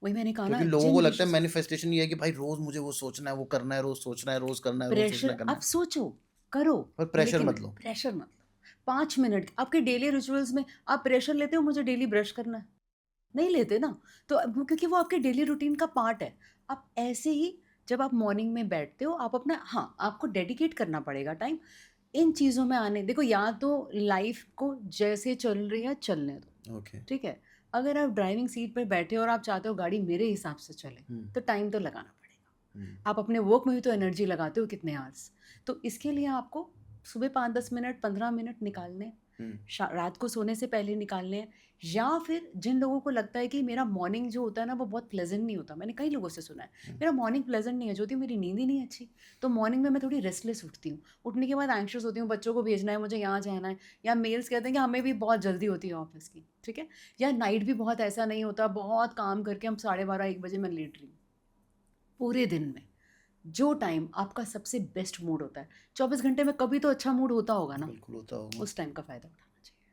वही मैंने कहा ना, क्योंकि लोगों को जिन लगता है विशेस मैनिफेस्टेशन ये है कि भाई रोज मुझे वो सोचना है, वो करना है, रोज सोचना है, रोज करना है, रोज सोचना प्रेशर, करना आप है। सोचो, करो, पर प्रेशर लेकिन मत लो। प्रेशर मत लो। 5 मिनट आपके डेली रिचुअल्स में आप प्रेशर लेते हो, मुझे डेली ब्रश करना है, नहीं लेते ना। तो क्योंकि वो आपके डेली रूटीन का पार्ट है। आप ऐसे ही जब आप मॉर्निंग में बैठते हो आप अपना, हाँ, आपको डेडिकेट करना पड़ेगा टाइम इन चीज़ों में आने। देखो, या तो लाइफ को जैसे चल रही है चलने दो, ओके। ठीक है? अगर आप ड्राइविंग सीट पर बैठे हो और आप चाहते हो गाड़ी मेरे हिसाब से चले, तो टाइम तो लगाना पड़ेगा। आप अपने वर्क में भी तो एनर्जी लगाते हो कितने आवर्स, तो इसके लिए आपको सुबह 5-10 मिनट 15 मिनट निकालने, रात को सोने से पहले निकालने हैं। या फिर जिन लोगों को लगता है कि मेरा मॉर्निंग जो होता है ना वो बहुत प्लेजेंट नहीं होता, मैंने कई लोगों से सुना है मेरा मॉर्निंग प्लेजेंट नहीं है, जो मेरी नींद ही नहीं अच्छी, तो मॉर्निंग में मैं थोड़ी रेस्टलेस उठती हूँ, उठने के बाद एंग्शियस होती हूँ, बच्चों को भेजना है, मुझे यहाँ जाना है, या मेल्स कहते हैं कि हमें भी बहुत जल्दी होती है ऑफिस की, ठीक है, या नाइट भी बहुत ऐसा नहीं होता, बहुत काम करके हम 12:30-1 बजे मैं लेट रही हूँ। पूरे दिन में जो टाइम आपका सबसे बेस्ट मूड होता है, 24 घंटे में कभी तो अच्छा मूड होता होगा ना, बिल्कुल होता होगा। उस टाइम का फ़ायदा उठाना चाहिए।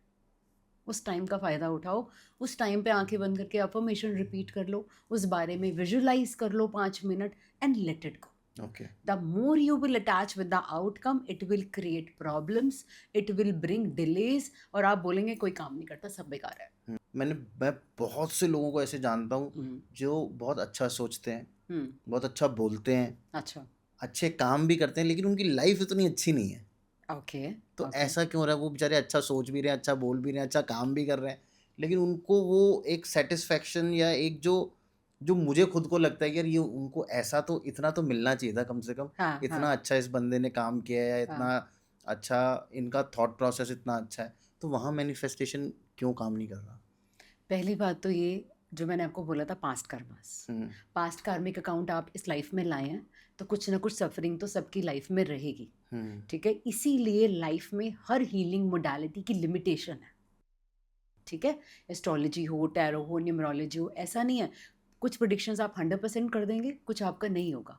उस टाइम का फ़ायदा उठाओ, उस टाइम पे आंखें बंद करके अफर्मेशन रिपीट कर लो, उस बारे में विजुअलाइज कर लो 5 minute and let it go. Okay. The more you will attach with the outcome, it will create problems, it will bring delays, और आप बोलेंगे कोई काम नहीं करता, सब बेकार है। मैं बहुत से लोगों को ऐसे जानता हूँ हम्म, जो बहुत अच्छा सोचते हैं, हम्म, बहुत अच्छा बोलते हैं, अच्छा, अच्छे काम भी करते हैं, लेकिन उनकी लाइफ इतनी अच्छी नहीं है। ओके, तो ओके, ऐसा क्यों हो रहा है? वो बेचारे अच्छा सोच भी रहे हैं, अच्छा बोल भी रहे हैं, अच्छा काम भी कर रहे हैं, लेकिन उनको वो एक सेटिस्फेक्शन या एक जो जो मुझे खुद को लगता है कि यार ये उनको ऐसा तो इतना तो मिलना चाहिए था कम से कम, हाँ, इतना हाँ, अच्छा इस बंदे ने काम किया है या इतना हाँ। अच्छा इनका थॉट प्रोसेस इतना अच्छा है, तो वहाँ मैनिफेस्टेशन क्यों काम नहीं कर रहा? पहली बात तो ये, जो मैंने आपको बोला था पास्ट कर्मास, हम्म। पास्ट कार्मिक अकाउंट आप इस लाइफ में लाए हैं, तो कुछ ना कुछ सफरिंग तो सबकी लाइफ में रहेगी, हम्म। ठीक है? इसीलिए लाइफ में हर हीलिंग मोडालिटी की लिमिटेशन है, ठीक है? एस्ट्रोलॉजी हो, टैरो हो, न्यूमरोलॉजी हो, ऐसा नहीं है कुछ प्रिडिक्शंस आप 100% कर देंगे, कुछ आपका नहीं होगा,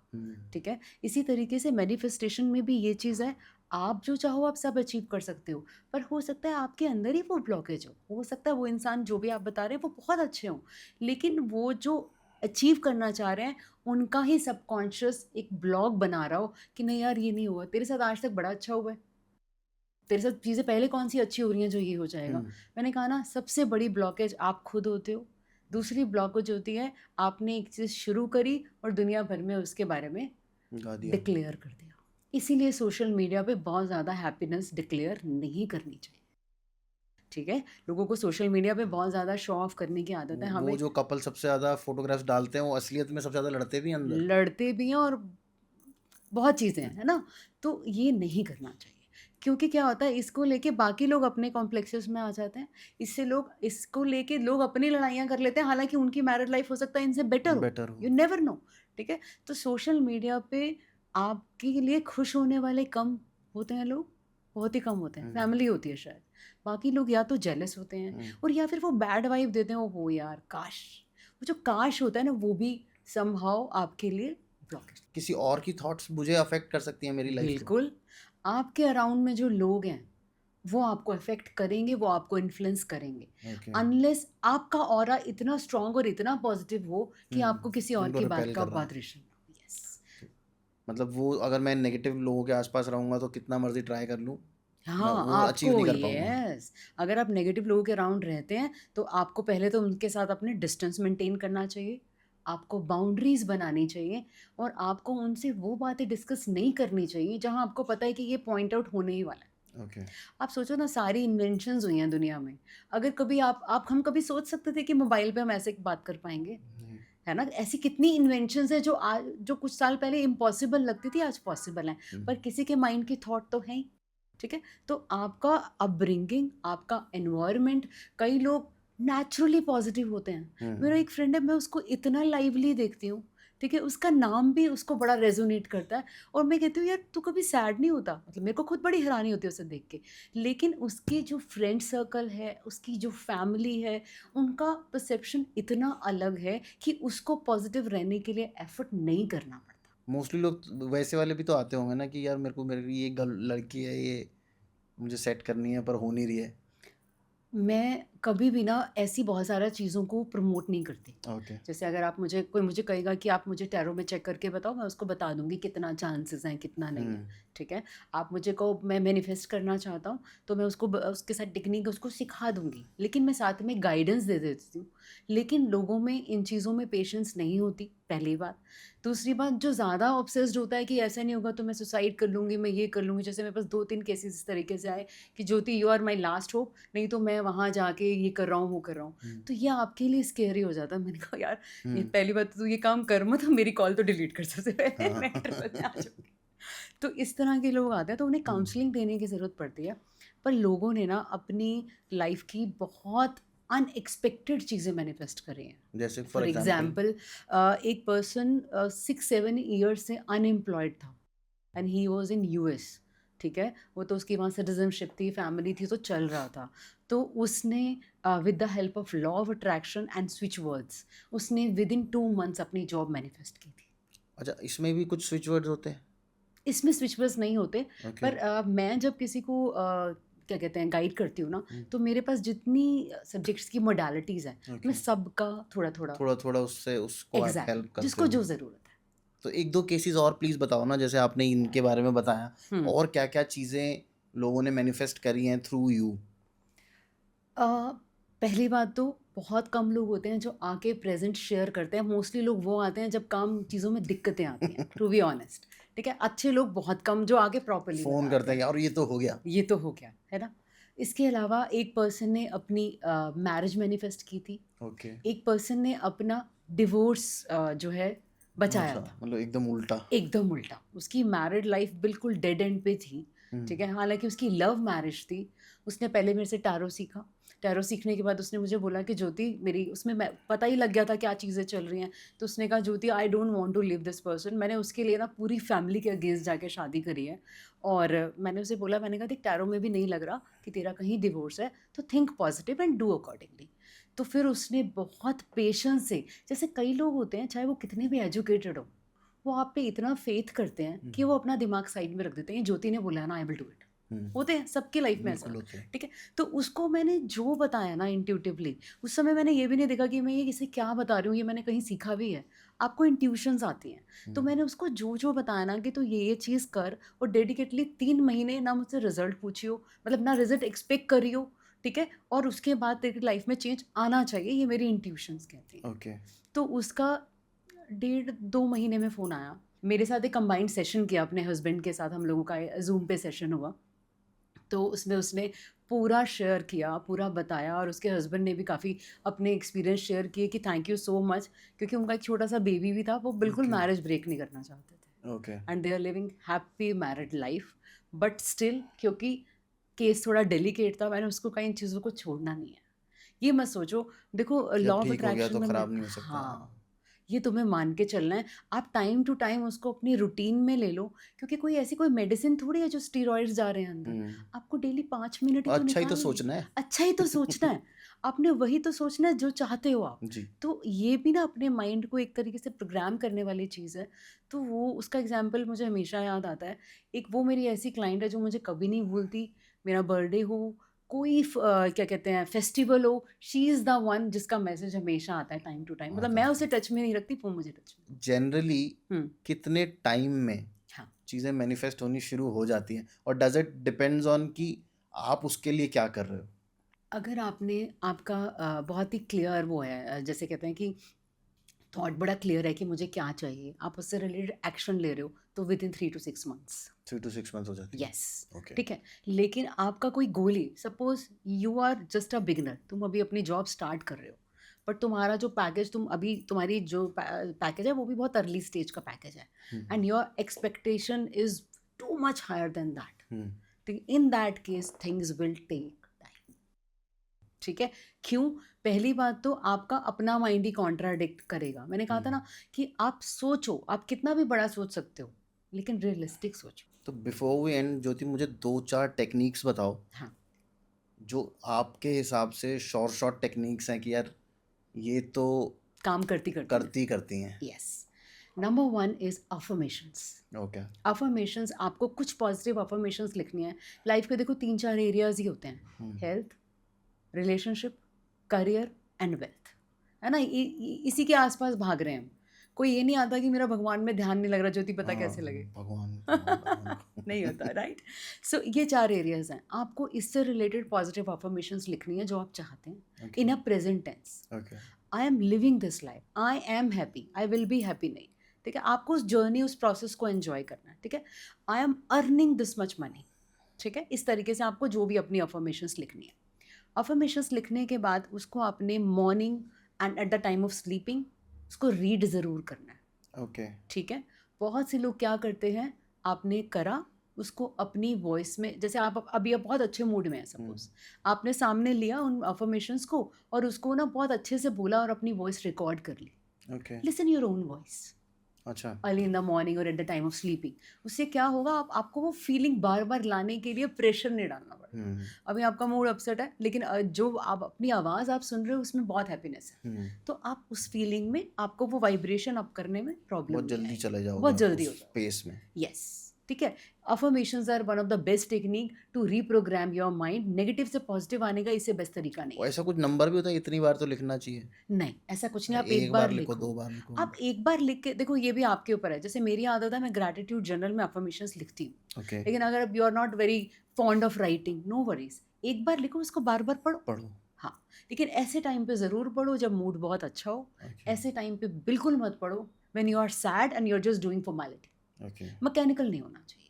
ठीक है? इसी तरीके से मैनिफेस्टेशन में भी ये चीज़ है, आप जो चाहो आप सब अचीव कर सकते हो, पर हो सकता है आपके अंदर ही वो ब्लॉकेज हो सकता है वो इंसान जो भी आप बता रहे हैं वो बहुत अच्छे हों, लेकिन वो जो अचीव करना चाह रहे हैं उनका ही सबकॉन्शियस एक ब्लॉक बना रहा हो कि नहीं यार ये नहीं हुआ, तेरे साथ आज तक बड़ा अच्छा हुआ है, तेरे साथ चीज़ें पहले कौन सी अच्छी हो रही हैं जो ये हो जाएगा। मैंने कहा ना, सबसे बड़ी ब्लॉकेज आप खुद होते हो, दूसरी ब्लॉकेज होती है आपने एक चीज़ शुरू करी और दुनिया भर में उसके बारे में गा दिया। डिक्लेयर कर दिया। इसीलिए सोशल मीडिया पे बहुत ज़्यादा हैप्पीनेस डिक्लेयर नहीं करनी चाहिए, ठीक है? लोगों को सोशल मीडिया पे बहुत ज़्यादा शो ऑफ करने की आदत है, वो हमें जो कपल सबसे ज्यादा फोटोग्राफ्स डालते हैं वो असलियत में सबसे ज्यादा लड़ते भी हैं अंदर। लड़ते भी हैं और बहुत चीज़ें हैं, है ना? तो ये नहीं करना चाहिए, क्योंकि क्या होता है इसको लेके बाकी लोग अपने कॉम्प्लेक्सेस में आ जाते हैं, इससे लोग इसको लेके लोग अपनी लड़ाइयाँ कर लेते हैं, हालाँकि उनकी मैरिड लाइफ हो सकता है इनसे बेटर हो, बेटर हो। यू नेवर नो, ठीक है? तो सोशल मीडिया पे आपके लिए खुश होने वाले कम होते हैं लोग, बहुत ही कम होते हैं, फैमिली होती है शायद, बाकी लोग या तो जेलस होते हैं और या फिर वो बैड वाइब देते हैं, ओहो यार काश, वो जो काश होता है ना वो भी समहाउ आपके लिए ब्लॉकेज। किसी और की थॉट्स मुझे अफेक्ट कर सकती हैं मेरी लाइफ को। बिल्कुल, आपके अराउंड में जो लोग हैं, वो आपको अफ़ेक्ट करेंगे, वो आपको इन्फ्लुएंस करेंगे, ओके। अनलेस आपका ऑरा इतना स्ट्रॉन्ग और इतना पॉजिटिव हो कि आपको किसी और उनको की बात रिपेल का कर रहा है। वाइब्रेशन हो। यस, मतलब वो अगर मैं नेगेटिव लोगों के आसपास रहूंगा तो कितना मर्जी ट्राई कर लूँ, मैं हाँ, वो अचीव आपको नहीं कर पाऊंगा। यस, अगर आप नेगेटिव लोगों के अराउंड रहते हैं, तो आपको पहले तो उनके साथ अपने डिस्टेंस मेंटेन करना चाहिए, आपको बाउंड्रीज़ बनानी चाहिए और आपको उनसे वो बातें डिस्कस नहीं करनी चाहिए, जहाँ आपको पता है कि ये पॉइंट आउट होने ही वाला है। ओके। आप सोचो ना, सारी इन्वेंशंस हुई हैं दुनिया में, अगर कभी आप हम कभी सोच सकते थे कि मोबाइल पे हम ऐसे बात कर पाएंगे, नहीं। है ना? ऐसी कितनी इन्वेंशंस है जो आज, जो कुछ साल पहले इम्पॉसिबल लगती थी आज पॉसिबल है, पर किसी के माइंड की थॉट तो है ही, ठीक है? तो आपका अपब्रिंगिंग, आपका एनवायरनमेंट, कई लोग नेचुरली पॉजिटिव होते हैं, मेरा एक फ्रेंड है, मैं उसको इतना लाइवली देखती हूँ, ठीक है, उसका नाम भी उसको बड़ा रेजोनेट करता है और मैं कहती हूँ यार तू कभी सैड नहीं होता, मतलब मेरे को खुद बड़ी हैरानी होती है उसे देख के, लेकिन उसकी जो फ्रेंड सर्कल है, उसकी जो फैमिली है, उनका परसेप्शन इतना अलग है कि उसको पॉजिटिव रहने के लिए एफर्ट नहीं करना पड़ता। मोस्टली लोग वैसे वाले भी तो आते होंगे ना कि यार मेरे को मेरी ये लड़की है, ये मुझे सेट करनी है पर हो नहीं रही है। मैं कभी भी ना ऐसी बहुत सारा चीज़ों को प्रमोट नहीं करती। ओके। जैसे अगर आप मुझे कोई मुझे कहेगा कि आप मुझे टैरो में चेक करके बताओ, मैं उसको बता दूँगी कितना चांसेस हैं, कितना नहीं है, हुँ, ठीक है? आप मुझे कहो मैं मैनिफेस्ट करना चाहता हूँ, तो मैं उसको उसके साथ टेक्नीक उसको सिखा दूँगी, लेकिन मैं साथ में गाइडेंस दे देती हूँ। लेकिन लोगों में इन चीज़ों में पेशेंस नहीं होती, पहली बात। दूसरी बात, जो ज़्यादा ऑब्सेस्ड होता है कि ऐसा नहीं होगा तो मैं सुसाइड कर लूँगी, मैं ये कर लूँगी। जैसे मेरे पास 2-3 केसेस इस तरीके से आए कि Jyoti you are my last hope, नहीं तो मैं वहाँ जाके ये कर रहा हूँ, वो कर रहा हूँ। हुँ, तो ये आपके लिए स्केरी हो जाता है। मैंने कहा यार, ये हुँ, पहली बात तो तू ये काम कर मत, मेरी कॉल तो डिलीट कर सबसे पहले, हाँ। मैं ट्रिपल में आ जाऊँगी। तो इस तरह के लोग आते हैं, तो उन्हें हुँ, काउंसलिंग देने की ज़रूरत पड़ती है। पर लोगों ने ना अपनी लाइफ़ की बहुत अनएक्सपेक्टेड चीज़ें मैनिफेस्ट करी हैं। जैसे फॉर फॉर एग्ज़ाम्पल? एग्ज़ाम्पल, एक पर्सन 6-7 ईयर्स से अनएम्प्लॉयड था and he was in US, ठीक है? वो तो उसकी वहाँ सिटीज़नशिप थी, फैमिली थी, तो चल रहा था। तो उसने with the help of law of attraction and switch words, उसने विदिन 2 मंथ्स अपनी जॉब मैनिफेस्ट की थी। अच्छा, इसमें भी कुछ स्विच वर्ड्स होते हैं? इसमें स्विच वर्ड्स नहीं होते, ओके, पर मैं जब किसी को क्या कहते हैं गाइड करती हूँ ना, हुँ, तो मेरे पास जितनी सब्जेक्ट्स की मोडालिटीज़ हैं, मैं ओके। सबका थोड़ा-थोड़ा थोड़ा-थोड़ा उससे उसको आप एग्ज़ैक्टली हेल्प करते जिसको हो। जो ज़रूरत है। तो 1-2 केसेज़ और प्लीज़ बताओ ना, जैसे आपने इनके बारे में बताया, हुँ। और क्या-क्या चीज़ें लोगों ने मैनिफेस्ट करी हैं थ्रू यू? अ, पहली बात तो बहुत कम लोग होते हैं जो आके प्रेज़ेंट शेयर करते हैं। मोस्टली लोग वो आते हैं जब काम चीज़ों में दिक्कतें आती हैं, टू बी ऑनेस्ट, ठीक है? अच्छे लोग बहुत कम जो आके प्रॉपर्ली फ़ोन बताते करते हैं हैं। कि और ये तो हो गया। ये तो हो गया, है ना? इसके अलावा एक पर्सन ने अपनी मैरिज मैनिफेस्ट की थी। ओके। एक पर्सन ने अपना डिवोर्स जो है बचाया अच्छा, था। मतलब एकदम उल्टा। एकदम उल्टा, उसकी मैरिड लाइफ बिल्कुल डेड एंड पे थी, हुँ, ठीक है? हालाँकि उसकी लव मैरिज थी। उसने पहले मेरे से टैरो सीखा। टैरो सीखने के बाद उसने मुझे बोला कि ज्योति, मेरी उसमें मैं पता ही लग गया था क्या चीज़ें चल रही हैं। तो उसने कहा Jyoti, I don't want to live this person. मैंने उसके लिए ना पूरी फैमिली के अगेंस्ट जाके शादी करी है। और मैंने उसे बोला, मैंने कहा देख, टैरो में भी नहीं लग रहा कि तेरा कहीं डिवोर्स है, तो think positive and do accordingly. तो फिर उसने बहुत पेशेंस से, जैसे कई लोग होते हैं चाहे वो कितने भी एजुकेटेड हो, वो आप पे इतना फ़ेथ करते हैं हुँ, कि वो अपना दिमाग साइड में रख देते हैं। ये ज्योति ने बोला है ना, आई विल डू इट। हुँ, होते हैं, सबकी लाइफ में ऐसा बिल्कुल होता होते है, हैं। ठीक है? तो उसको मैंने जो बताया ना इंट्यूटिवली, उस समय मैंने ये भी नहीं देखा कि मैं ये इसे क्या बता रही हूँ, ये मैंने कहीं सीखा भी है। आपको इंट्यूशंस आती हैं। तो हुँ, मैंने उसको जो-जो बताया ना कि तू ये चीज़ कर, और डेडिकेटली 3 महीने ना मुझसे रिज़ल्ट पूछियो, मतलब ना रिज़ल्ट एक्सपेक्ट करियो, ठीक है? और उसके बाद तेरी लाइफ में चेंज आना चाहिए, ये मेरी इंट्यूशंस कहती हैं। ओके, तो उसका 1.5-2 महीने में फ़ोन आया। मेरे साथ एक कंबाइंड सेशन किया अपने हस्बैंड के साथ, हम लोगों का ज़ूम पे सेशन हुआ। तो उसमें उसने पूरा शेयर किया, पूरा बताया, और उसके हस्बैंड ने भी काफ़ी अपने एक्सपीरियंस शेयर किए कि थैंक यू सो मच, क्योंकि उनका एक छोटा-सा बेबी भी था, वो बिल्कुल ओके, मैरिज ब्रेक नहीं करना चाहते ओके, थे and they are living happy married life. But still, क्योंकि केस थोड़ा डेलिकेट था, मैंने उसको कहा इन चीज़ों को छोड़ना नहीं है। ये मत सोचो, देखो कि लॉ अब ऑफ ठीक हो गया अट्रैक्शन तो में मैं, खराब नहीं हो सकता। हाँ, हाँ। ये तुम्हें मान के चलना है। आप टाइम टू टाइम उसको अपनी रूटीन में ले लो, क्योंकि कोई ऐसी कोई मेडिसिन थोड़ी है जो स्टेरॉइड्स जा रहे हैं अंदर। हुँ, आपको डेली 5 मिनट ही तो अच्छा ही तो निकालने हैं। सोचना है। अच्छा ही तो सोचना है। आपने वही तो सोचना है जो चाहते हो आप। जी, तो ये भी ना अपने माइंड को एक तरीके से प्रोग्राम करने वाली चीज़ है। तो वो उसका एग्ज़ाम्पल मुझे हमेशा याद आता है। एक वो मेरी ऐसी क्लाइंट है जो मुझे कभी नहीं भूलती। मेरा बर्थडे हो, कोई क्या कहते हैं फेस्टिवल हो, शी इज़ द वन जिसका मैसेज हमेशा आता है टाइम टू टाइम। मतलब आता मैं है। उसे टच में नहीं रखती, वो मुझे टच में। जनरली हुँ, कितने टाइम में हाँ। चीज़ें मैनिफेस्ट होनी शुरू हो जाती हैं, और डज़ इट डिपेंड्स ऑन कि आप उसके लिए क्या कर रहे हो? अगर आपने आपका बहुत ही क्लियर वो है, जैसे कहते हैं कि थॉट बड़ा क्लियर है कि मुझे क्या चाहिए, आप उससे रिलेटेड एक्शन ले रहे हो, तो within 3 to 6 months. 3 to 6 months हो जाती है। Yes, okay. ठीक है। लेकिन आपका कोई गोल ही, suppose you are just a beginner, तुम अभी अपनी जॉब स्टार्ट कर रहे हो, बट तुम्हारा जो पैकेज, तुम अभी तुम्हारी जो पैकेज है वो भी बहुत अर्ली स्टेज का पैकेज है, hmm, and your expectation is too much higher than hmm, that. In that case things will take time, ठीक है? क्यों? पहली बात तो आपका अपना माइंड ही कॉन्ट्राडिक्ट करेगा। मैंने कहा था हुँ। ना कि आप सोचो, आप कितना भी बड़ा सोच सकते हो, लेकिन रियलिस्टिक सोचो। तो बिफोर वी एंड ज्योति, मुझे 2-4 टेक्नीक्स बताओ, हाँ, जो आपके हिसाब से शॉर्ट टेक्नीक्स हैं कि यार ये तो काम करती करती हैं। करती करती हैं। Yes, number 1 is affirmations. Okay. Affirmations, आपको कुछ पॉजिटिव अफ़र्मेशंस लिखनी है। लाइफ़ के देखो 3-4 एरियाज़ ही होते हैं, hmm, health, relationship, career and wealth, है ना, इसी के आसपास भाग रहे हैं हम। कोई ये नहीं आता कि मेरा भगवान में ध्यान नहीं लग रहा, ज्योति पता कैसे लगे। भगवान नहीं होता, राइट। सो ये 4 एरियाज हैं, आपको इससे रिलेटेड पॉजिटिव अफर्मेशंस लिखनी है जो आप चाहते हैं in a present tense. Okay I am living this life, I am happy, I will be happy, नहीं, ठीक है, आपको उस जर्नी, उस प्रोसेस को एंजॉय करना है, ठीक है। I am earning this much money, ठीक है, इस तरीके से आपको जो भी अपनी अफर्मेशंस लिखनी है। अफर्मेशंस लिखने के बाद उसको आपने morning and eight the time of sleeping उसको रीड ज़रूर करना है, ओके ठीक है। बहुत से लोग क्या करते हैं, आपने करा उसको अपनी वॉइस में, जैसे आप अभी आप बहुत अच्छे मूड में हैं सपोज, आपने सामने लिया उन अफर्मेशंस को और उसको ना बहुत अच्छे से बोला और अपनी वॉइस रिकॉर्ड कर ली। Okay listen your own voice अच्छा अर्ली इन द मॉर्निंग और at the time of sleeping. उससे क्या होगा, आपको वो फीलिंग बार बार लाने के लिए प्रेशर नहीं डालना पड़ेगा। अभी आपका मूड अपसेट है, लेकिन जो आप अपनी आवाज़ आप सुन रहे हो उसमें बहुत हैप्पीनेस है, तो आप उस फीलिंग में, आपको वो वाइब्रेशन अप करने में प्रॉब्लम बहुत जल्दी चले जाओगे बहुत आप जल्दी उस हो जाओगे। पेस में। यस, ठीक है। Affirmations are one of the best technique to reprogram your mind. Negative से पॉजिटिव आने का इससे बेस्ट तरीका नहीं है। ऐसा कुछ नंबर भी होता है, इतनी बार तो लिखना चाहिए? नहीं, ऐसा कुछ नहीं, आप एक एक बार लिखो, लिखो, 2 बार लिखो? आप एक बार लिख के देखो, ये भी आपके ऊपर है। जैसे मेरी आदत है, मैं ग्रैटिट्यूड जर्नल में अफर्मेशंस लिखती हूँ, ओके लेकिन अगर you are not very fond of writing, no worries, एक बार लिखो, उसको बार बार पढ़ो। पढ़ो। हाँ, लेकिन ऐसे टाइम पे ज़रूर पढ़ो जब मूड बहुत अच्छा हो। ओके ऐसे टाइम पे बिल्कुल मत पढ़ो when you are sad and you are just doing formality. Okay mechanical नहीं होना चाहिए।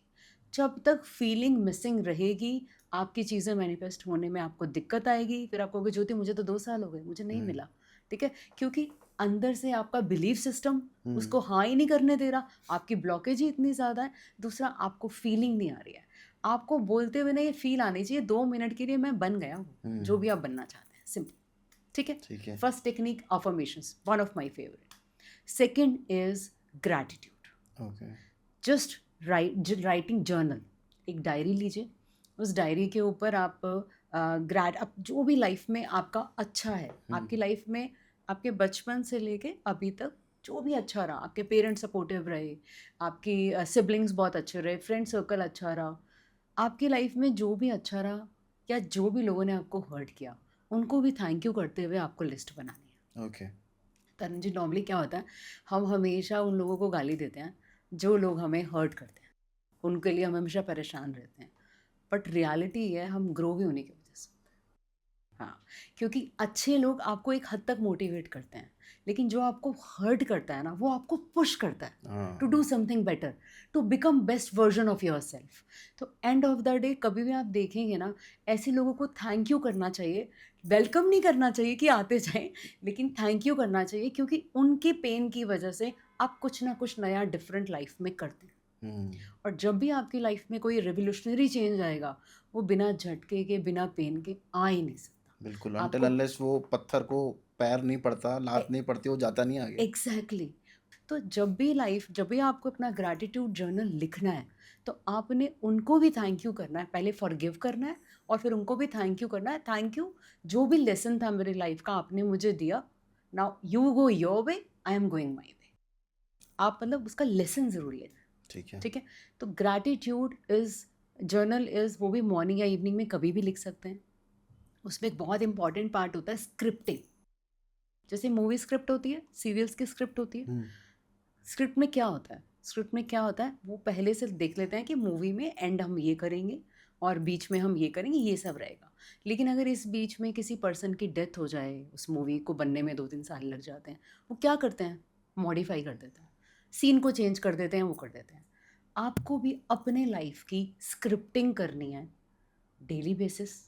जब तक फीलिंग मिसिंग रहेगी, आपकी चीज़ें मैनिफेस्ट होने में आपको दिक्कत आएगी। फिर आप कहोगे ज्योति मुझे तो 2 साल हो गए, मुझे नहीं मिला, ठीक है, क्योंकि अंदर से आपका बिलीफ सिस्टम उसको हाँ ही नहीं करने दे रहा, आपकी ब्लॉकेज ही इतनी ज़्यादा है। दूसरा, आपको फीलिंग नहीं आ रही है। आपको बोलते हुए ना ये फील आनी चाहिए 2 मिनट के लिए मैं बन गया हूँ जो भी आप बनना चाहते हैं, सिंपल, ठीक है। ठीक है first technique affirmations, one of my favourite. Second is gratitude. Okay just writing journal, एक डायरी लीजिए, उस डायरी के ऊपर आप अब जो भी लाइफ में आपका अच्छा है, आपकी लाइफ में आपके बचपन से लेके अभी तक जो भी अच्छा रहा, आपके पेरेंट्स सपोर्टिव रहे, आपकी सिबलिंग्स बहुत अच्छे रहे, फ्रेंड सर्कल अच्छा रहा, आपकी लाइफ में जो भी अच्छा रहा, या जो भी लोगों ने आपको हर्ट किया, उनको भी थैंक यू करते हुए आपको लिस्ट बनानी है। ओके तरुण जी, नॉर्मली क्या होता है, हम हमेशा उन लोगों को गाली देते हैं जो लोग हमें हर्ट करते हैं, उनके लिए हम हमेशा परेशान रहते हैं, बट रियलिटी ये है हम ग्रो भी उन्हीं की वजह से। हाँ, क्योंकि अच्छे लोग आपको एक हद तक मोटिवेट करते हैं, लेकिन जो आपको हर्ट करता है ना, वो आपको पुश करता है to do something better, to become best version of yourself. तो एंड ऑफ द डे कभी भी आप देखेंगे ना, ऐसे लोगों को थैंक यू करना चाहिए, वेलकम नहीं करना चाहिए कि आते जाएं, लेकिन थैंक यू करना चाहिए, क्योंकि उनके पेन की वजह से आप कुछ ना कुछ नया डिफरेंट लाइफ में करते हैं। और जब भी आपकी लाइफ में कोई रेवोल्यूशनरी चेंज आएगा, वो बिना झटके के, बिना पेन के आ ही नहीं सकता। बिल्कुल, अनटिल अनलेस वो पत्थर को पैर नहीं पड़ता, लात नहीं पड़ती, वो जाता नहीं आगे। एग्जैक्टली। तो जब भी आपको अपना ग्रैटिट्यूड जर्नल लिखना है, तो आपने उनको भी थैंक यू करना है, पहले फॉरगिव करना है और फिर उनको भी थैंक यू करना है। थैंक यू, जो भी लेसन था मेरी लाइफ का आपने मुझे दिया, now you go your way, I am going my way. आप मतलब उसका लेसन ज़रूर लेना, ठीक है ठीक है। तो ग्रैटिट्यूड जर्नल इज़, वो भी मॉर्निंग या इवनिंग में कभी भी लिख सकते हैं। उसमें एक बहुत इंपॉर्टेंट पार्ट होता है स्क्रिप्टिंग। जैसे मूवी स्क्रिप्ट होती है, सीरियल्स की स्क्रिप्ट होती है, स्क्रिप्ट में क्या होता है, वो पहले से देख लेते हैं कि मूवी में एंड हम ये करेंगे और बीच में हम ये करेंगे, ये सब रहेगा। लेकिन अगर इस बीच में किसी पर्सन की डेथ हो जाए, उस मूवी को बनने में 2-3 साल लग जाते हैं, वो क्या करते हैं, मॉडिफाई कर देते हैं, सीन को चेंज कर देते हैं, वो कर देते हैं। आपको भी अपने लाइफ की स्क्रिप्टिंग करनी है, डेली बेसिस,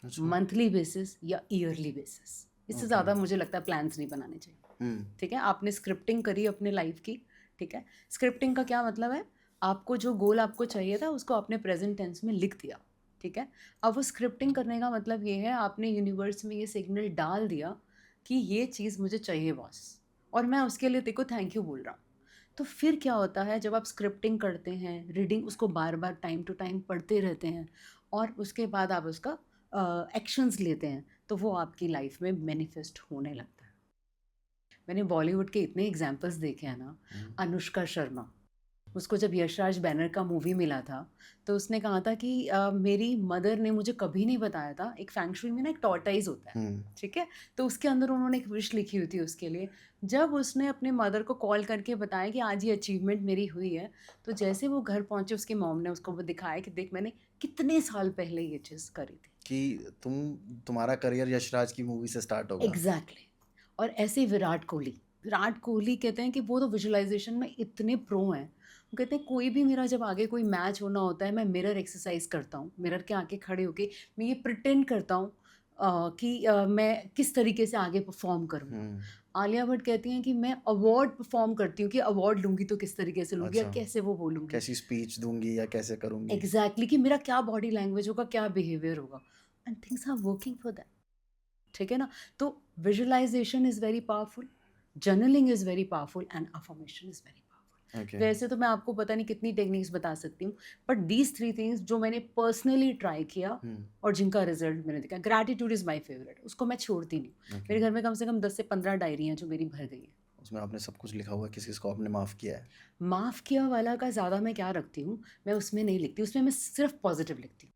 मंथली बेसिस या ईयरली बेसिस। इससे ज़्यादा मुझे लगता है प्लान्स नहीं बनाने चाहिए, ठीक है। आपने स्क्रिप्टिंग करी अपने लाइफ की, ठीक है। स्क्रिप्टिंग का क्या मतलब है, आपको जो गोल आपको चाहिए था उसको आपने प्रेजेंट टेंस में लिख दिया, ठीक है। अब वो स्क्रिप्टिंग करने का मतलब ये है, आपने यूनिवर्स में ये सिग्नल डाल दिया कि ये चीज़ मुझे चाहिए बॉस, और मैं उसके लिए तेरे को थैंक यू बोल रहा हूँ। तो फिर क्या होता है, जब आप स्क्रिप्टिंग करते हैं, रीडिंग उसको बार बार टाइम टू टाइम पढ़ते रहते हैं, और उसके बाद आप उसका एक्शंस लेते हैं, तो वो आपकी लाइफ में मैनिफेस्ट होने लगता है। मैंने बॉलीवुड के इतने एग्जाम्पल्स देखे हैं ना, अनुष्का शर्मा, उसको जब यशराज बैनर का मूवी मिला था, तो उसने कहा था कि मेरी मदर ने मुझे कभी नहीं बताया था, एक फेंग शुई में ना एक टॉर्टोइज़ होता है, हुँ, ठीक है? तो उसके अंदर उन्होंने एक विश लिखी हुई थी उसके लिए। जब उसने अपने मदर को कॉल करके बताया कि आज ये अचीवमेंट मेरी हुई है, तो जैसे वो घर पहुँचे उसकी मॉम ने उसको वो दिखाया कि देख मैंने कितने साल पहले ये चीज़ करी थी। कि तुम्हारा करियर यशराज की मूवी से स्टार्ट होगा। एग्ज़ैक्टली। और ऐसे ही विराट कोहली कहते हैं कि वो तो विजुअलाइज़ेशन में इतने प्रो हैं। वो कहते हैं कोई भी मेरा जब आगे कोई मैच होना होता है, मैं मिरर एक्सरसाइज़ करता हूँ। मिरर के आगे खड़े होके मैं ये प्रिटेंड करता हूँ कि मैं किस तरीके से आगे परफ़ॉर्म करूँगा। हुँ, आलिया भट्ट कहती हैं कि मैं अवार्ड परफ़ॉर्म करती हूँ कि अवार्ड लूँगी तो किस तरीके से लूँगी या अच्छा, कैसे वो बोलूँगी। कैसी स्पीच दूँगी या कैसे करूँगी? एग्ज़ैक्टली कि मेरा क्या बॉडी लैंग्वेज होगा, क्या बिहेवियर होगा and things are working for that. ठीक है ना? तो visualisation is very powerful, journaling is very powerful and affirmation is very powerful. Okay. वैसे तो मैं आपको पता नहीं कितनी टेक्निक्स बता सकती हूँ, बट दीज़ 3 थिंग्स जो मैंने पर्सनली ट्राई किया हुँ, और जिनका रिज़ल्ट मैंने देखा। ग्रैटिट्यूड इज़ माय फ़ेवरेट, उसको मैं छोड़ती नहीं हूँ। ओके। मेरे घर में कम से कम 10 से 15 डायरी हैं जो मेरी भर गई हैं। उसमें आपने सब कुछ लिखा हुआ है, किस-किस को आपने माफ़ किया है? माफ़ किया वाला का ज़्यादा मैं क्या रखती हूँ, मैं उसमें नहीं लिखती, उसमें मैं सिर्फ़ पॉज़िटिव लिखती हूँ।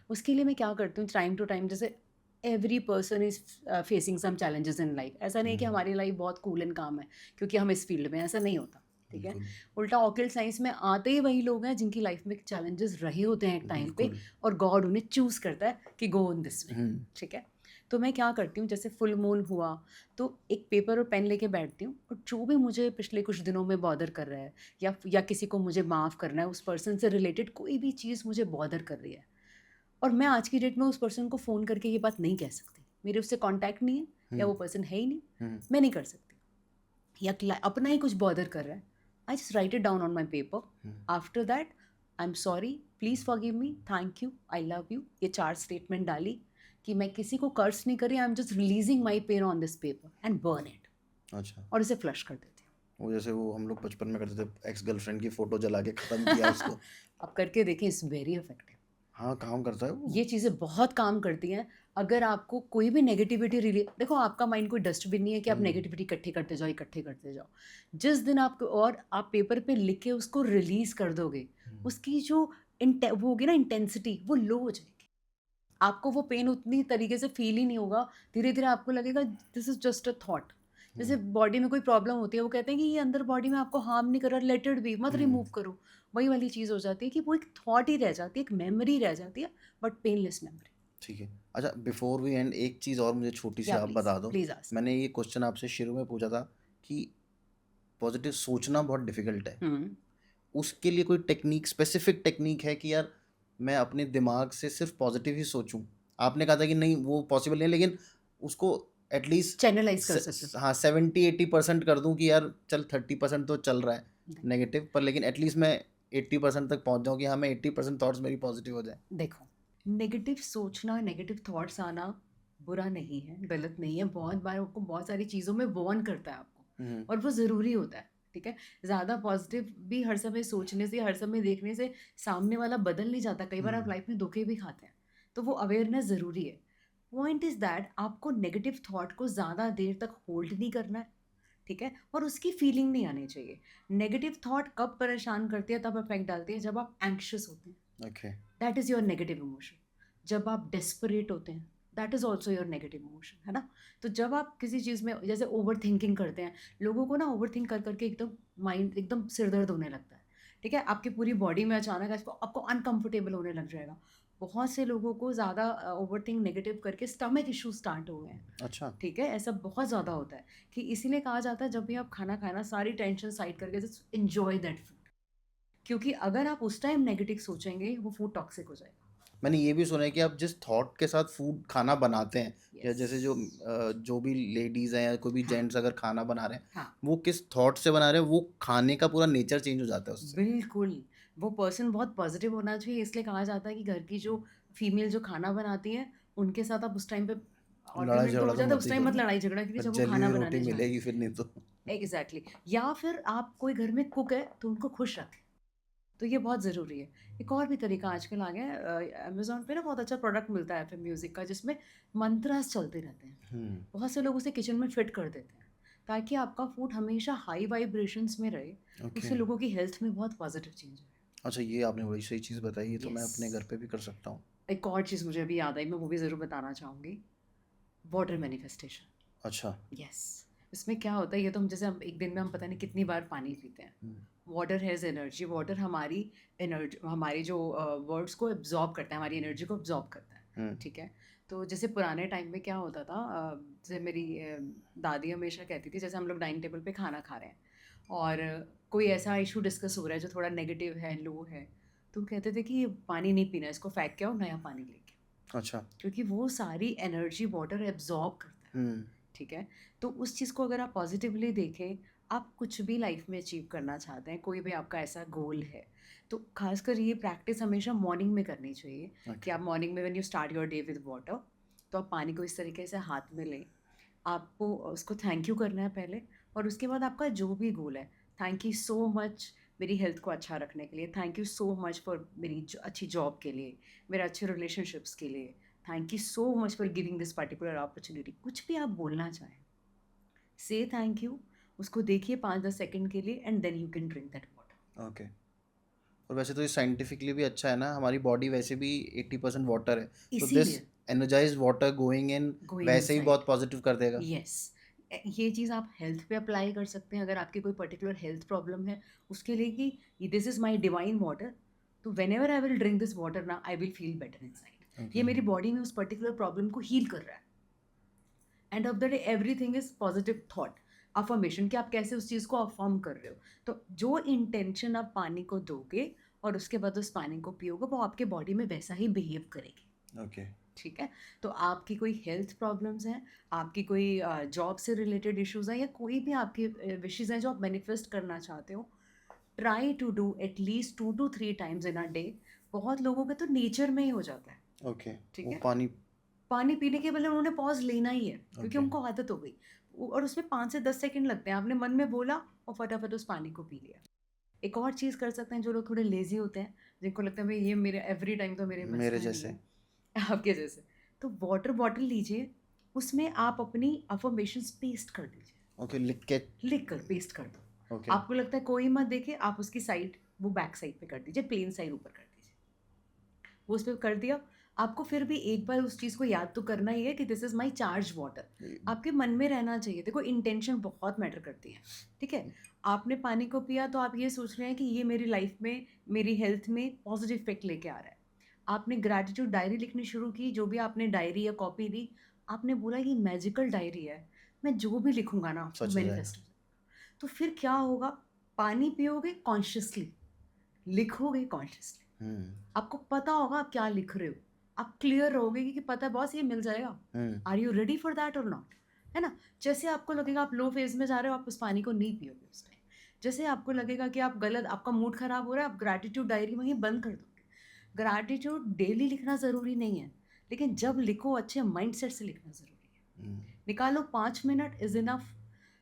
उसके लिए मैं क्या करती हूँ टाइम टू टाइम, जैसे every person is facing some challenges in life. ऐसा नहीं है कि हुँ, हमारी लाइफ बहुत कूल एंड काम है क्योंकि हम इस फील्ड में, ऐसा नहीं होता। ठीक है, बिल्कुल, उल्टा ऑकल्ट साइंस में आते ही वही लोग हैं जिनकी लाइफ में चैलेंजेस रहे होते हैं एक टाइम पे, बिल्कुल। और गॉड उन्हें चूज करता है कि गो इन दिस वे। हुँ, ठीक है, तो मैं क्या करती हूँ, जैसे फुल मून हुआ तो एक पेपर और पेन लेके बैठती हूँ और जो भी मुझे पिछले कुछ दिनों में बॉदर कर रहा है या किसी को मुझे माफ़ करना है, उस पर्सन से रिलेटेड कोई भी चीज़ मुझे बॉदर कर रही है, और मैं आज की डेट में उस पर्सन को फ़ोन करके ये बात नहीं कह सकती। मेरे उससे कॉन्टैक्ट नहीं है या हुँ, वो पर्सन है ही नहीं, हुँ, मैं नहीं कर सकती। या अपना ही कुछ बॉदर कर रहा है, I just right it down on my paper. Hmm. After that I am sorry, please forgive me, thank you, I love you, ये 4 स्टेटमेंट डाली कि मैं किसी को कर्स नहीं कर रही, आई am just releasing my pain on this paper and burn it, अच्छा, और इसे फ्लश कर देती वो जैसे वो हम लोग बचपन में करते थे, एक्स गर्लफ्रेंड की फ़ोटो जला के ख़त्म किया हूँ। उसको। अब करके देखें, इट्स वेरी इफेक्टिव। हाँ, काम करता है वो। ये चीज़ें बहुत काम करती हैं। अगर आपको कोई भी नेगेटिविटी देखो, आपका माइंड कोई डस्टबिन नहीं है कि आप हुँ, नेगेटिविटी इकट्ठी करते जाओ, इकट्ठे करते जाओ। जिस दिन आप और आप पेपर पे लिख के उसको रिलीज़ कर दोगे, हुँ, उसकी जो वो होगी ना इंटेंसिटी, वो लो हो जाएगी। आपको वो पेन उतनी तरीके से फ़ील ही नहीं होगा। धीरे-धीरे आपको लगेगा this is just a thought. जैसे हुँ, बॉडी में कोई प्रॉब्लम होती है, वो कहते हैं कि ये अंदर बॉडी में आपको हार्म नहीं कर रहा, लेट इट बी, मत हुँ, रिमूव करो। वही वाली चीज़ हो जाती है कि वो एक थॉट ही रह जाती है, एक मेमोरी रह जाती है, बट पेनलेस मेमोरी। ठीक है। अच्छा, बिफ़ोर वी एंड एक चीज़ और मुझे छोटी-सी या आप प्लीज़, बता दो। Please ask. मैंने ये क्वेश्चन आपसे शुरू में पूछा था कि पॉज़िटिव सोचना बहुत डिफ़िकल्ट है। हुँ। उसके लिए कोई टेक्नीक, स्पेसिफ़िक टेक्नीक है कि यार मैं अपने दिमाग से सिर्फ़ पॉज़िटिव ही सोचूँ? आपने कहा था कि नहीं वो पॉसिबल नहीं है, लेकिन उसको एटलीस्ट चैनलाइज़ कर स सकते हो। स हाँ, 70-80% कर दूँ कि यार चल 30% तो चल रहा है नहीं, नेगेटिव, पर लेकिन एटलीस्ट मैं 80% तक पहुँच जाऊँ कि हाँ, मैं 80% थॉट्स मेरी पॉज़िटिव हो जाएँ। देखो, नेगेटिव सोचना, नेगेटिव थॉट्स आना बुरा नहीं है, गलत नहीं है। बहुत बार आपको बहुत सारी चीज़ों में वार्न करता है आपको, हुँ, और वो ज़रूरी होता है, ठीक है? ज़्यादा पॉज़िटिव भी हर समय सोचने से, हर समय देखने से सामने वाला बदल नहीं जाता। कई बार आप हुँ, लाइफ़ में धोखे भी खाते हैं, तो वो अवेयरनेस ज़रूरी है। पॉइंट इज़ दैट आपको नेगेटिव थॉट को ज़्यादा देर तक होल्ड नहीं करना है, ठीक है? और उसकी फीलिंग नहीं आनी चाहिए। नेगेटिव थॉट कब परेशान करती है, तब इफ़ेक्ट डालती है जब आप एंग्ज़ियस होते हैं। Okay, that is your negative emotion. जब आप डेस्परेट होते हैं, that is also your negative emotion, है ना? तो जब आप किसी चीज़ में जैसे ओवर थिंकिंग करते हैं, लोगों को ना ओवर थिंक कर करके एकदम माइंड एकदम सिर दर्द होने लगता है, ठीक है? आपकी पूरी बॉडी में अचानक आपको आपको अनकंफर्टेबल होने लग जाएगा। बहुत से लोगों को ज़्यादा ओवर थिंक नेगेटिव करके स्टमक इश्यू स्टार्ट हो गए हैं, अच्छा, ठीक है? ऐसा बहुत ज़्यादा होता है कि इसीलिए कहा जाता है जब भी आप खाना खाना, सारी टेंशन साइड करके जस्ट एन्जॉय दैट फूड, क्योंकि अगर आप उस टाइम नेगेटिव सोचेंगे, वो फूड टॉक्सिक हो जाएगा। मैंने ये भी सुना है कि आप जिस थॉट के साथ फूड खाना बनाते हैं या यस। जैसे जो भी लेडीज़ हैं या कोई भी हाँ, जेंट्स अगर खाना बना रहे हैं, हाँ, वो किस थॉट से बना रहे हैं, वो खाने का पूरा नेचर चेंज हो जाता है उससे। बिल्कुल। वो पर्सन बहुत पॉज़िटिव होना चाहिए, इसलिए कहा जाता है कि घर की जो फीमेल जो खाना बनाती है, उनके साथ आप उस टाइम पे लड़ाई आर्ग्यूमेंट तो झगड़ा हो तो जाता है, मत उस ही टाइम मत करो, लड़ाई झगड़ा कीजिए पर जब वो जली खाना हुई रोटी बनाने जा रहे मिलेगी फिर नहीं तो। हैं। एग्ज़ैक्टली। या फिर आप कोई घर में कुक है, तो उनको खुश रखें, तो ये बहुत ज़रूरी है। एक और भी तरीका आजकल आ गया है, अमेज़न पे ना बहुत अच्छा प्रोडक्ट मिलता है एफएम म्यूज़िक का, जिसमें मंत्रास चलते रहते हैं। हुँ, बहुत से लोग उसे किचन में फिट कर देते हैं। ताकि आपका फूड हमेशा हाई वाइब्रेशंस में रहे, ओके। उससे लोगों की हेल्थ में बहुत पॉजिटिव चेंज है। अच्छा, ये आपने बड़ी सही चीज़ बताई, ये तो मैं अपने घर यस। पे भी कर सकता हूँ। एक और चीज़ मुझे अभी याद आई, मैं वो भी ज़रूर बताना चाहूँगी। Water manifestation. अच्छा। यस। इसमें क्या होता है, ये तो हम जैसे हम एक दिन में हम पता नहीं कितनी बार पानी पीते हैं। हुँ, वाटर हैज़ एनर्जी, वाटर हमारी एनर्जी, हमारी जो वर्ड्स को एब्जॉर्ब करता है, हमारी एनर्जी को एब्जॉर्ब करता है। हुँ, ठीक है। तो जैसे पुराने टाइम में क्या होता था, जैसे मेरी दादी हमेशा कहती थी, जैसे हम लोग डाइनिंग टेबल पे खाना खा रहे हैं और कोई ऐसा इशू डिस्कस हो रहा है जो थोड़ा नेगेटिव है, लो है, तो वो कहते थे कि ये पानी नहीं पीना, इसको फेंक के आओ, नया पानी लेके आओ। अच्छा। क्योंकि वो सारी एनर्जी वाटर एब्जॉर्ब करता है। हुँ, ठीक है। तो उस चीज़ को अगर आप पॉजिटिवली देखें, आप कुछ भी लाइफ में अचीव करना चाहते हैं, कोई भी आपका ऐसा गोल है, तो खासकर ये प्रैक्टिस हमेशा मॉर्निंग में करनी चाहिए कि ओके। आप मॉर्निंग में when you start your day with water, तो आप पानी को इस तरीके से हाथ में लें, आपको उसको थैंक यू करना है पहले, और उसके बाद आपका जो भी गोल है, थैंक यू सो मच मेरी हेल्थ को अच्छा रखने के लिए, thank you so much for मेरी अच्छी जॉब के लिए, मेरे अच्छे रिलेशनशिप्स के लिए, thank you so much for giving this particular opportunity, कुछ भी आप बोलना चाहें, से थैंक यू, उसको देखिए 5-10 सेकंड के लिए, and then you can drink that water. Okay. और वैसे तो ये साइंटिफिकली भी अच्छा है ना, हमारी बॉडी वैसे भी 80% वाटर है, तो दिस इसीलिए energised water going in going वैसे ही इनसाइड। बहुत पॉजिटिव कर देगा। यस। ये चीज़ आप हेल्थ पे अप्लाई कर सकते हैं, अगर आपकी कोई पर्टिकुलर हेल्थ प्रॉब्लम है उसके लिए, कि this is my divine water, तो whenever I will drink this water ना, I will feel better inside. ये ओके। मेरी बॉडी में उस पर्टिकुलर प्रॉब्लम को हील कर रहा है। End of the day everything is positive thought, affirmation, कि आप कैसे उस चीज़ को अफर्म कर रहे हो। तो जो इंटेंशन आप पानी को दोगे और उसके बाद उस पानी को पियोगे, वो आपके बॉडी में वैसा ही बिहेव करेगी। ओके। ठीक है। तो आपकी कोई हेल्थ प्रॉब्लम्स हैं, आपकी कोई जॉब से रिलेटेड इश्यूज हैं, या कोई भी आपकी विशेज़ हैं जो आप मैनिफेस्ट करना चाहते हो, try to do at least 2 to 3 times in a day. बहुत लोगों के तो नेचर में ही हो जाता है। ओके। ठीक वो है। पानी। पानी पीने के बदले उन्होंने पॉज लेना ही है, क्योंकि ओके। उनको आदत हो गई। और उसमें 5 से 10 सेकंड लगते हैं, आपने मन में बोला और फटाफट उस पानी को पी लिया। एक और चीज़ कर सकते हैं, जो लोग थोड़े लेजी होते हैं, जिनको लगता है भाई ये मेरे एवरी टाइम तो मेरे बस मेरे का नहीं जैसे। है, आपके जैसे, तो वाटर बॉटल लीजिए, उसमें आप अपनी अफर्मेशंस पेस्ट कर दीजिए, ओके, लिख के। लिख कर पेस्ट कर दो। ओके। आपको लगता है कोई मत देखे, आप उसकी साइड, वो बैक साइड पे कर दीजिए, प्लेन साइड ऊपर कर दीजिए, वो उस पर कर दिया। आपको फिर भी एक बार उस चीज़ को याद तो करना ही है कि this is my charge water, आपके मन में रहना चाहिए। देखो इंटेंशन बहुत मैटर करती है। ठीक है। आपने पानी को पिया तो आप ये सोच रहे हैं कि ये मेरी लाइफ में, मेरी हेल्थ में पॉजिटिव इफेक्ट लेके आ रहा है। आपने ग्रैटिट्यूड डायरी लिखनी शुरू की, जो भी आपने डायरी या कॉपी ली, आपने बोला ये मैजिकल डायरी है, मैं जो भी लिखूंगा ना वो सच हो जाएगा। मैनिफेस्ट हो जाएगा। तो फिर क्या होगा, पानी पियोगे कॉन्शियसली, लिखोगे कॉन्शियसली, हम्म। आपको पता होगा आप क्या लिख रहे हो, आप क्लियर रहोगे कि पता है बॉस ये मिल जाएगा। Hmm. Are you ready for that और नॉट, है ना। जैसे आपको लगेगा आप लो फेज में जा रहे हो, आप उस पानी को नहीं पियोगे उस टाइम। जैसे आपको लगेगा कि आप गलत, आपका मूड खराब हो रहा है, आप ग्रैटिट्यूड डायरी वहीं बंद कर दोगे। ग्रैटिट्यूड डेली लिखना ज़रूरी नहीं है, लेकिन जब लिखो अच्छे माइंडसेट से लिखना ज़रूरी है। हम्म। निकालो 5 मिनट इज इनफ,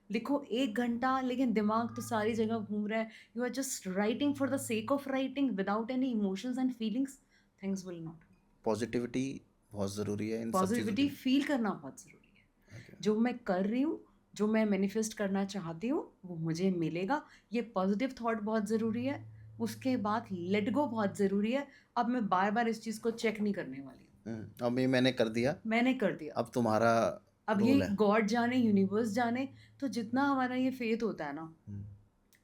लिखो 1 घंटा, लेकिन दिमाग तो सारी जगह घूम रहा है, you are just writing for the sake of writing without any emotions and feelings, things will not. Positivity बहुत ज़रूरी है इन सब चीज़ों के पॉजिटिविटी लिए। फील करना बहुत ज़रूरी है। ओके। जो मैं कर रही हूँ, जो मैं मैनिफेस्ट करना चाहती हूँ, वो मुझे मिलेगा। ये पॉजिटिव थॉट बहुत ज़रूरी है। उसके बाद लेट गो बहुत ज़रूरी है। अब मैं बार बार इस चीज़ को चेक नहीं करने वाली हूँ, अब ये मैंने कर दिया, मैंने कर दिया। अब तुम्हारा अब ये रोल है। गॉड जाने, यूनिवर्स जाने। तो जितना हमारा ये फेथ होता है ना, हम्म।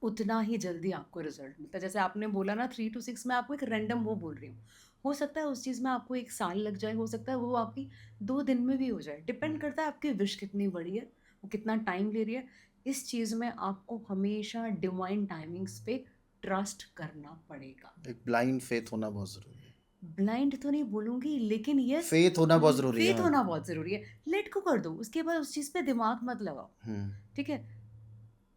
उतना ही जल्दी आपको रिजल्ट मिलता है। जैसे आपने बोला ना 3 to 6, मैं आपको एक रैंडम वो बोल रही हूँ, हो सकता है उस चीज़ में आपको 1 साल लग जाए, हो सकता है वो आपकी 2 दिन में भी हो जाए। डिपेंड करता है आपकी विश कितनी बड़ी है, वो कितना टाइम ले रही है। इस चीज़ में आपको हमेशा डिवाइन टाइमिंग्स पे ट्रस्ट करना पड़ेगा। एक ब्लाइंड फेथ होना बहुत ज़रूरी है। ब्लाइंड तो नहीं बोलूँगी, लेकिन यस, फेथ होना बहुत ज़रूरी है फेथ होना बहुत ज़रूरी है। लेट को कर दो, उसके बाद उस चीज़ पे दिमाग मत लगाओ। हम्म। ठीक है।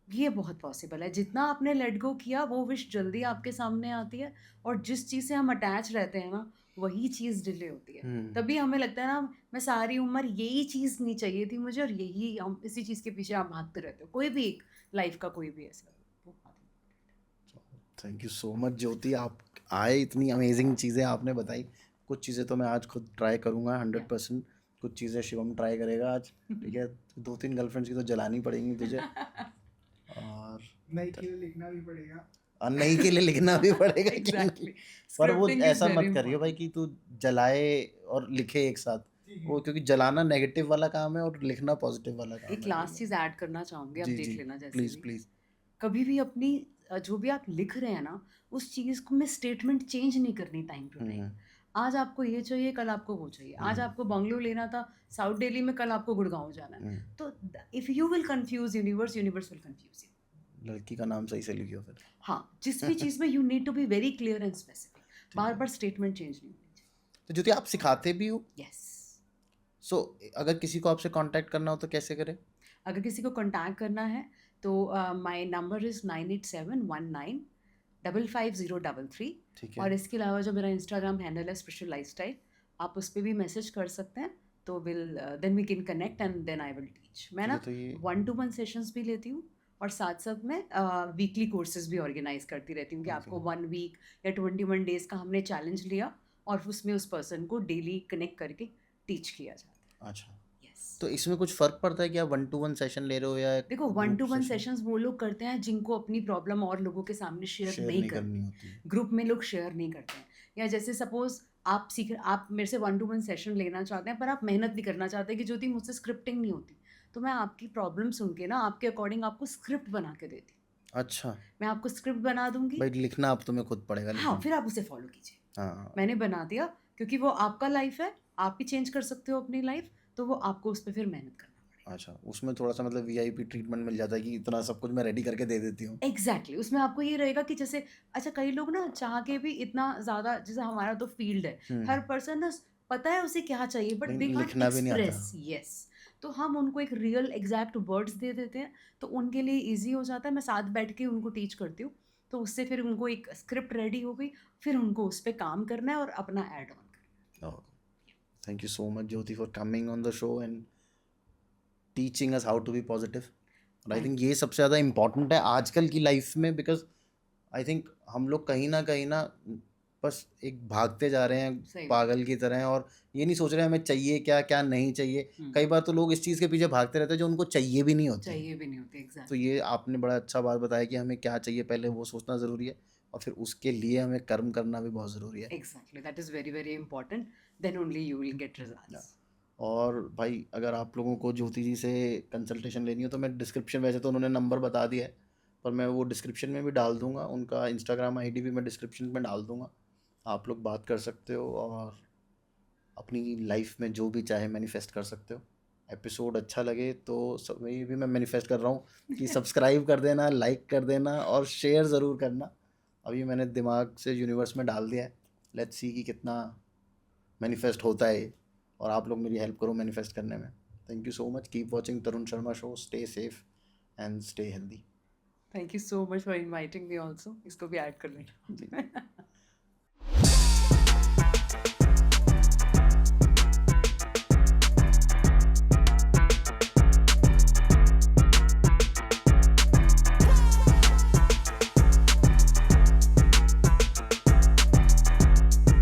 ये बहुत पॉसिबल है, जितना आपने लेट गो किया वो विश जल्दी आपके सामने आती है। और जिस चीज़ से हम अटैच रहते हैं ना, वही चीज़ डिले होती है। हम्म। तभी हमें लगता है ना, मैं सारी उम्र यही चीज़ नहीं चाहिए थी मुझे, और यही हम इसी चीज़ के पीछे आप भागते रहते हो। कोई भी एक लाइफ का कोई भी ऐसा वो बात है। थैंक यू सो मच ज्योति, आप आए, इतनी अमेजिंग चीज़ें आपने बताई। कुछ चीज़ें तो मैं आज खुद ट्राई करूँगा Yeah. 100%। कुछ चीज़ें शिवम ट्राई करेगा आज, ठीक है? 2-3 गर्लफ्रेंड्स की तो जलानी पड़ेंगी तुझे। और नहीं के लिए लिखना भी पड़ेगा। नहीं के लिए लिखना भी पड़ेगा कि नहीं। एग्जैक्टली, पर वो स्क्रिप्टिंग इज ऐसा वेरी मत करियो भाई इंपॉर्टेंट। कि तू जलाए और लिखे एक साथ। ठीक है। वो क्योंकि जलाना नेगेटिव वाला काम है और लिखना पॉजिटिव वाला काम एक है। लास्ट चीज ऐड करना चाहूंगी, आप जी देख जी, लेना जैसे प्लीज भी। प्लीज। कभी भी अपनी जो भी आप लिख रहे हैं ना, उस चीज को में स्टेटमेंट चेंज नहीं करनी टाइम टू टाइम। आज आपको ये चाहिए, कल आपको वो चाहिए। आज आपको बंगलो लेना था साउथ दिल्ली में, कल आपको गुड़गांव जाना है। तो if you will confuse universe, universe will confuse you. लड़की का नाम सही से लिखियो फिर। हाँ, जिस भी चीज में you need to be very clear and specific. बार बार स्टेटमेंट चेंज नहीं होनी चाहिए। तो ज्योति आप सिखाते भी हो, यस। सो अगर किसी को आपसे कांटेक्ट करना हो तो कैसे करे? अगर किसी को कांटेक्ट करना है तो माय नंबर इज़ 9871955033। ठीक है। और इसके अलावा जो मेरा इंस्टाग्राम हैंडल है स्पेशल लाइफस्टाइल, आप उस पर भी मैसेज कर सकते हैं। तो will then we can connect and then I will teach. मैं ना तो ये 1-to-1 सेशंस भी लेती हूँ, और साथ साथ में वीकली कोर्सेज भी ऑर्गेनाइज करती रहती हूँ कि आपको 1 वीक या 21 डेज का हमने चैलेंज लिया और उसमें उस पर्सन को डेली कनेक्ट करके टीच किया जाता है। अच्छा, यस। तो इसमें कुछ फर्क पड़ता है कि आप 1-to-1 सेशन ले रहे हो या देखो, group 1-to-1 session? सेशंस वो लोग करते हैं जिनको अपनी प्रॉब्लम और लोगों के सामने शेयर शेयर नहीं नहीं करनी। करनी होती है। ग्रुप में लोग शेयर नहीं करते हैं। या जैसे सपोज आप मेरे से 1-to-1 सेशन लेना चाहते हैं, पर आप मेहनत नहीं करना चाहते कि ज्योति मुझसे स्क्रिप्टिंग नहीं होती, तो मैं आपकी प्रॉब्लम सुन के ना आपके अकॉर्डिंग आपको स्क्रिप्ट बना के देती हूँ। अच्छा मैं आपको स्क्रिप्ट बना दूंगी। भाई, लिखना अब तुम्हें खुद पड़ेगा हाँ, लेकिन। फिर आप उसे फॉलो कीजिए। हाँ मैंने बना दिया, क्योंकि वो आपका लाइफ है, आप ही चेंज कर सकते हो अपनी लाइफ, तो वो आपको उस पर फिर मेहनत करना पड़ेगा। अच्छा, उसमें थोड़ा सा मतलब वीआईपी ट्रीटमेंट मिल जाता है कि इतना सब कुछ मैं रेडी करके दे देती हूँ। एग्जैक्टली, उसमें आपको ये रहेगा कि जैसे, अच्छा कई लोग ना चाह के भी इतना ज़्यादा, जैसे हमारा तो फील्ड है, हर पर्सन ना पता है उसे क्या चाहिए, बट दे लेकिन कांट लिखना भी नहीं आता। एक्सप्रेस। यस, तो हम उनको एक रियल एग्जैक्ट वर्ड्स दे देते हैं, तो उनके लिए इजी हो जाता है। मैं साथ बैठ के उनको टीच करती हूँ, तो उससे फिर उनको एक स्क्रिप्ट रेडी हो गई, फिर उनको उस पर काम करना है और अपना ऐड ऑन करना है। Thank you so much Jyoti for coming on the show and teaching us how to be positive. और आई थिंक ये सबसे ज़्यादा इम्पॉर्टेंट है आजकल की लाइफ में, बिकॉज आई थिंक हम लोग कहीं ना बस एक भागते जा रहे हैं सही बात। पागल की तरह, और ये नहीं सोच रहे हमें चाहिए क्या क्या नहीं चाहिए। कई बार तो लोग इस चीज़ के पीछे भागते रहते हैं जो उनको चाहिए भी नहीं होती। चाहिए भी नहीं होती। तो एग्जैक्टली, ये आपने बड़ा अच्छा बात बताया कि हमें क्या चाहिए पहले वो सोचना ज़रूरी है, और फिर उसके लिए हमें कर्म करना भी बहुत ज़रूरी है। Exactly, that is very very important, then only you will get results. और भाई अगर आप लोगों को ज्योति जी से कंसल्टेशन लेनी हो तो मैं डिस्क्रिप्शन, वैसे तो उन्होंने नंबर बता दिया है, पर मैं वो डिस्क्रिप्शन में भी डाल दूंगा, उनका इंस्टाग्राम आईडी भी मैं डिस्क्रिप्शन में डाल दूंगा। आप लोग बात कर सकते हो और अपनी लाइफ में जो भी चाहे मैनिफेस्ट कर सकते हो। एपिसोड अच्छा लगे तो सब, ये भी मैं मैनिफेस्ट कर रहा हूँ कि सब्सक्राइब कर देना, लाइक कर देना और शेयर ज़रूर करना। अभी मैंने दिमाग से यूनिवर्स में डाल दिया है, लेट्स सी कि कितना मैनिफेस्ट होता है, और आप लोग मेरी हेल्प करो मैनिफेस्ट करने में। Thank you so much, keep watching Tarun Sharma show, stay safe and stay healthy. Thank you so much for inviting me also, इसको भी ऐड कर लेना।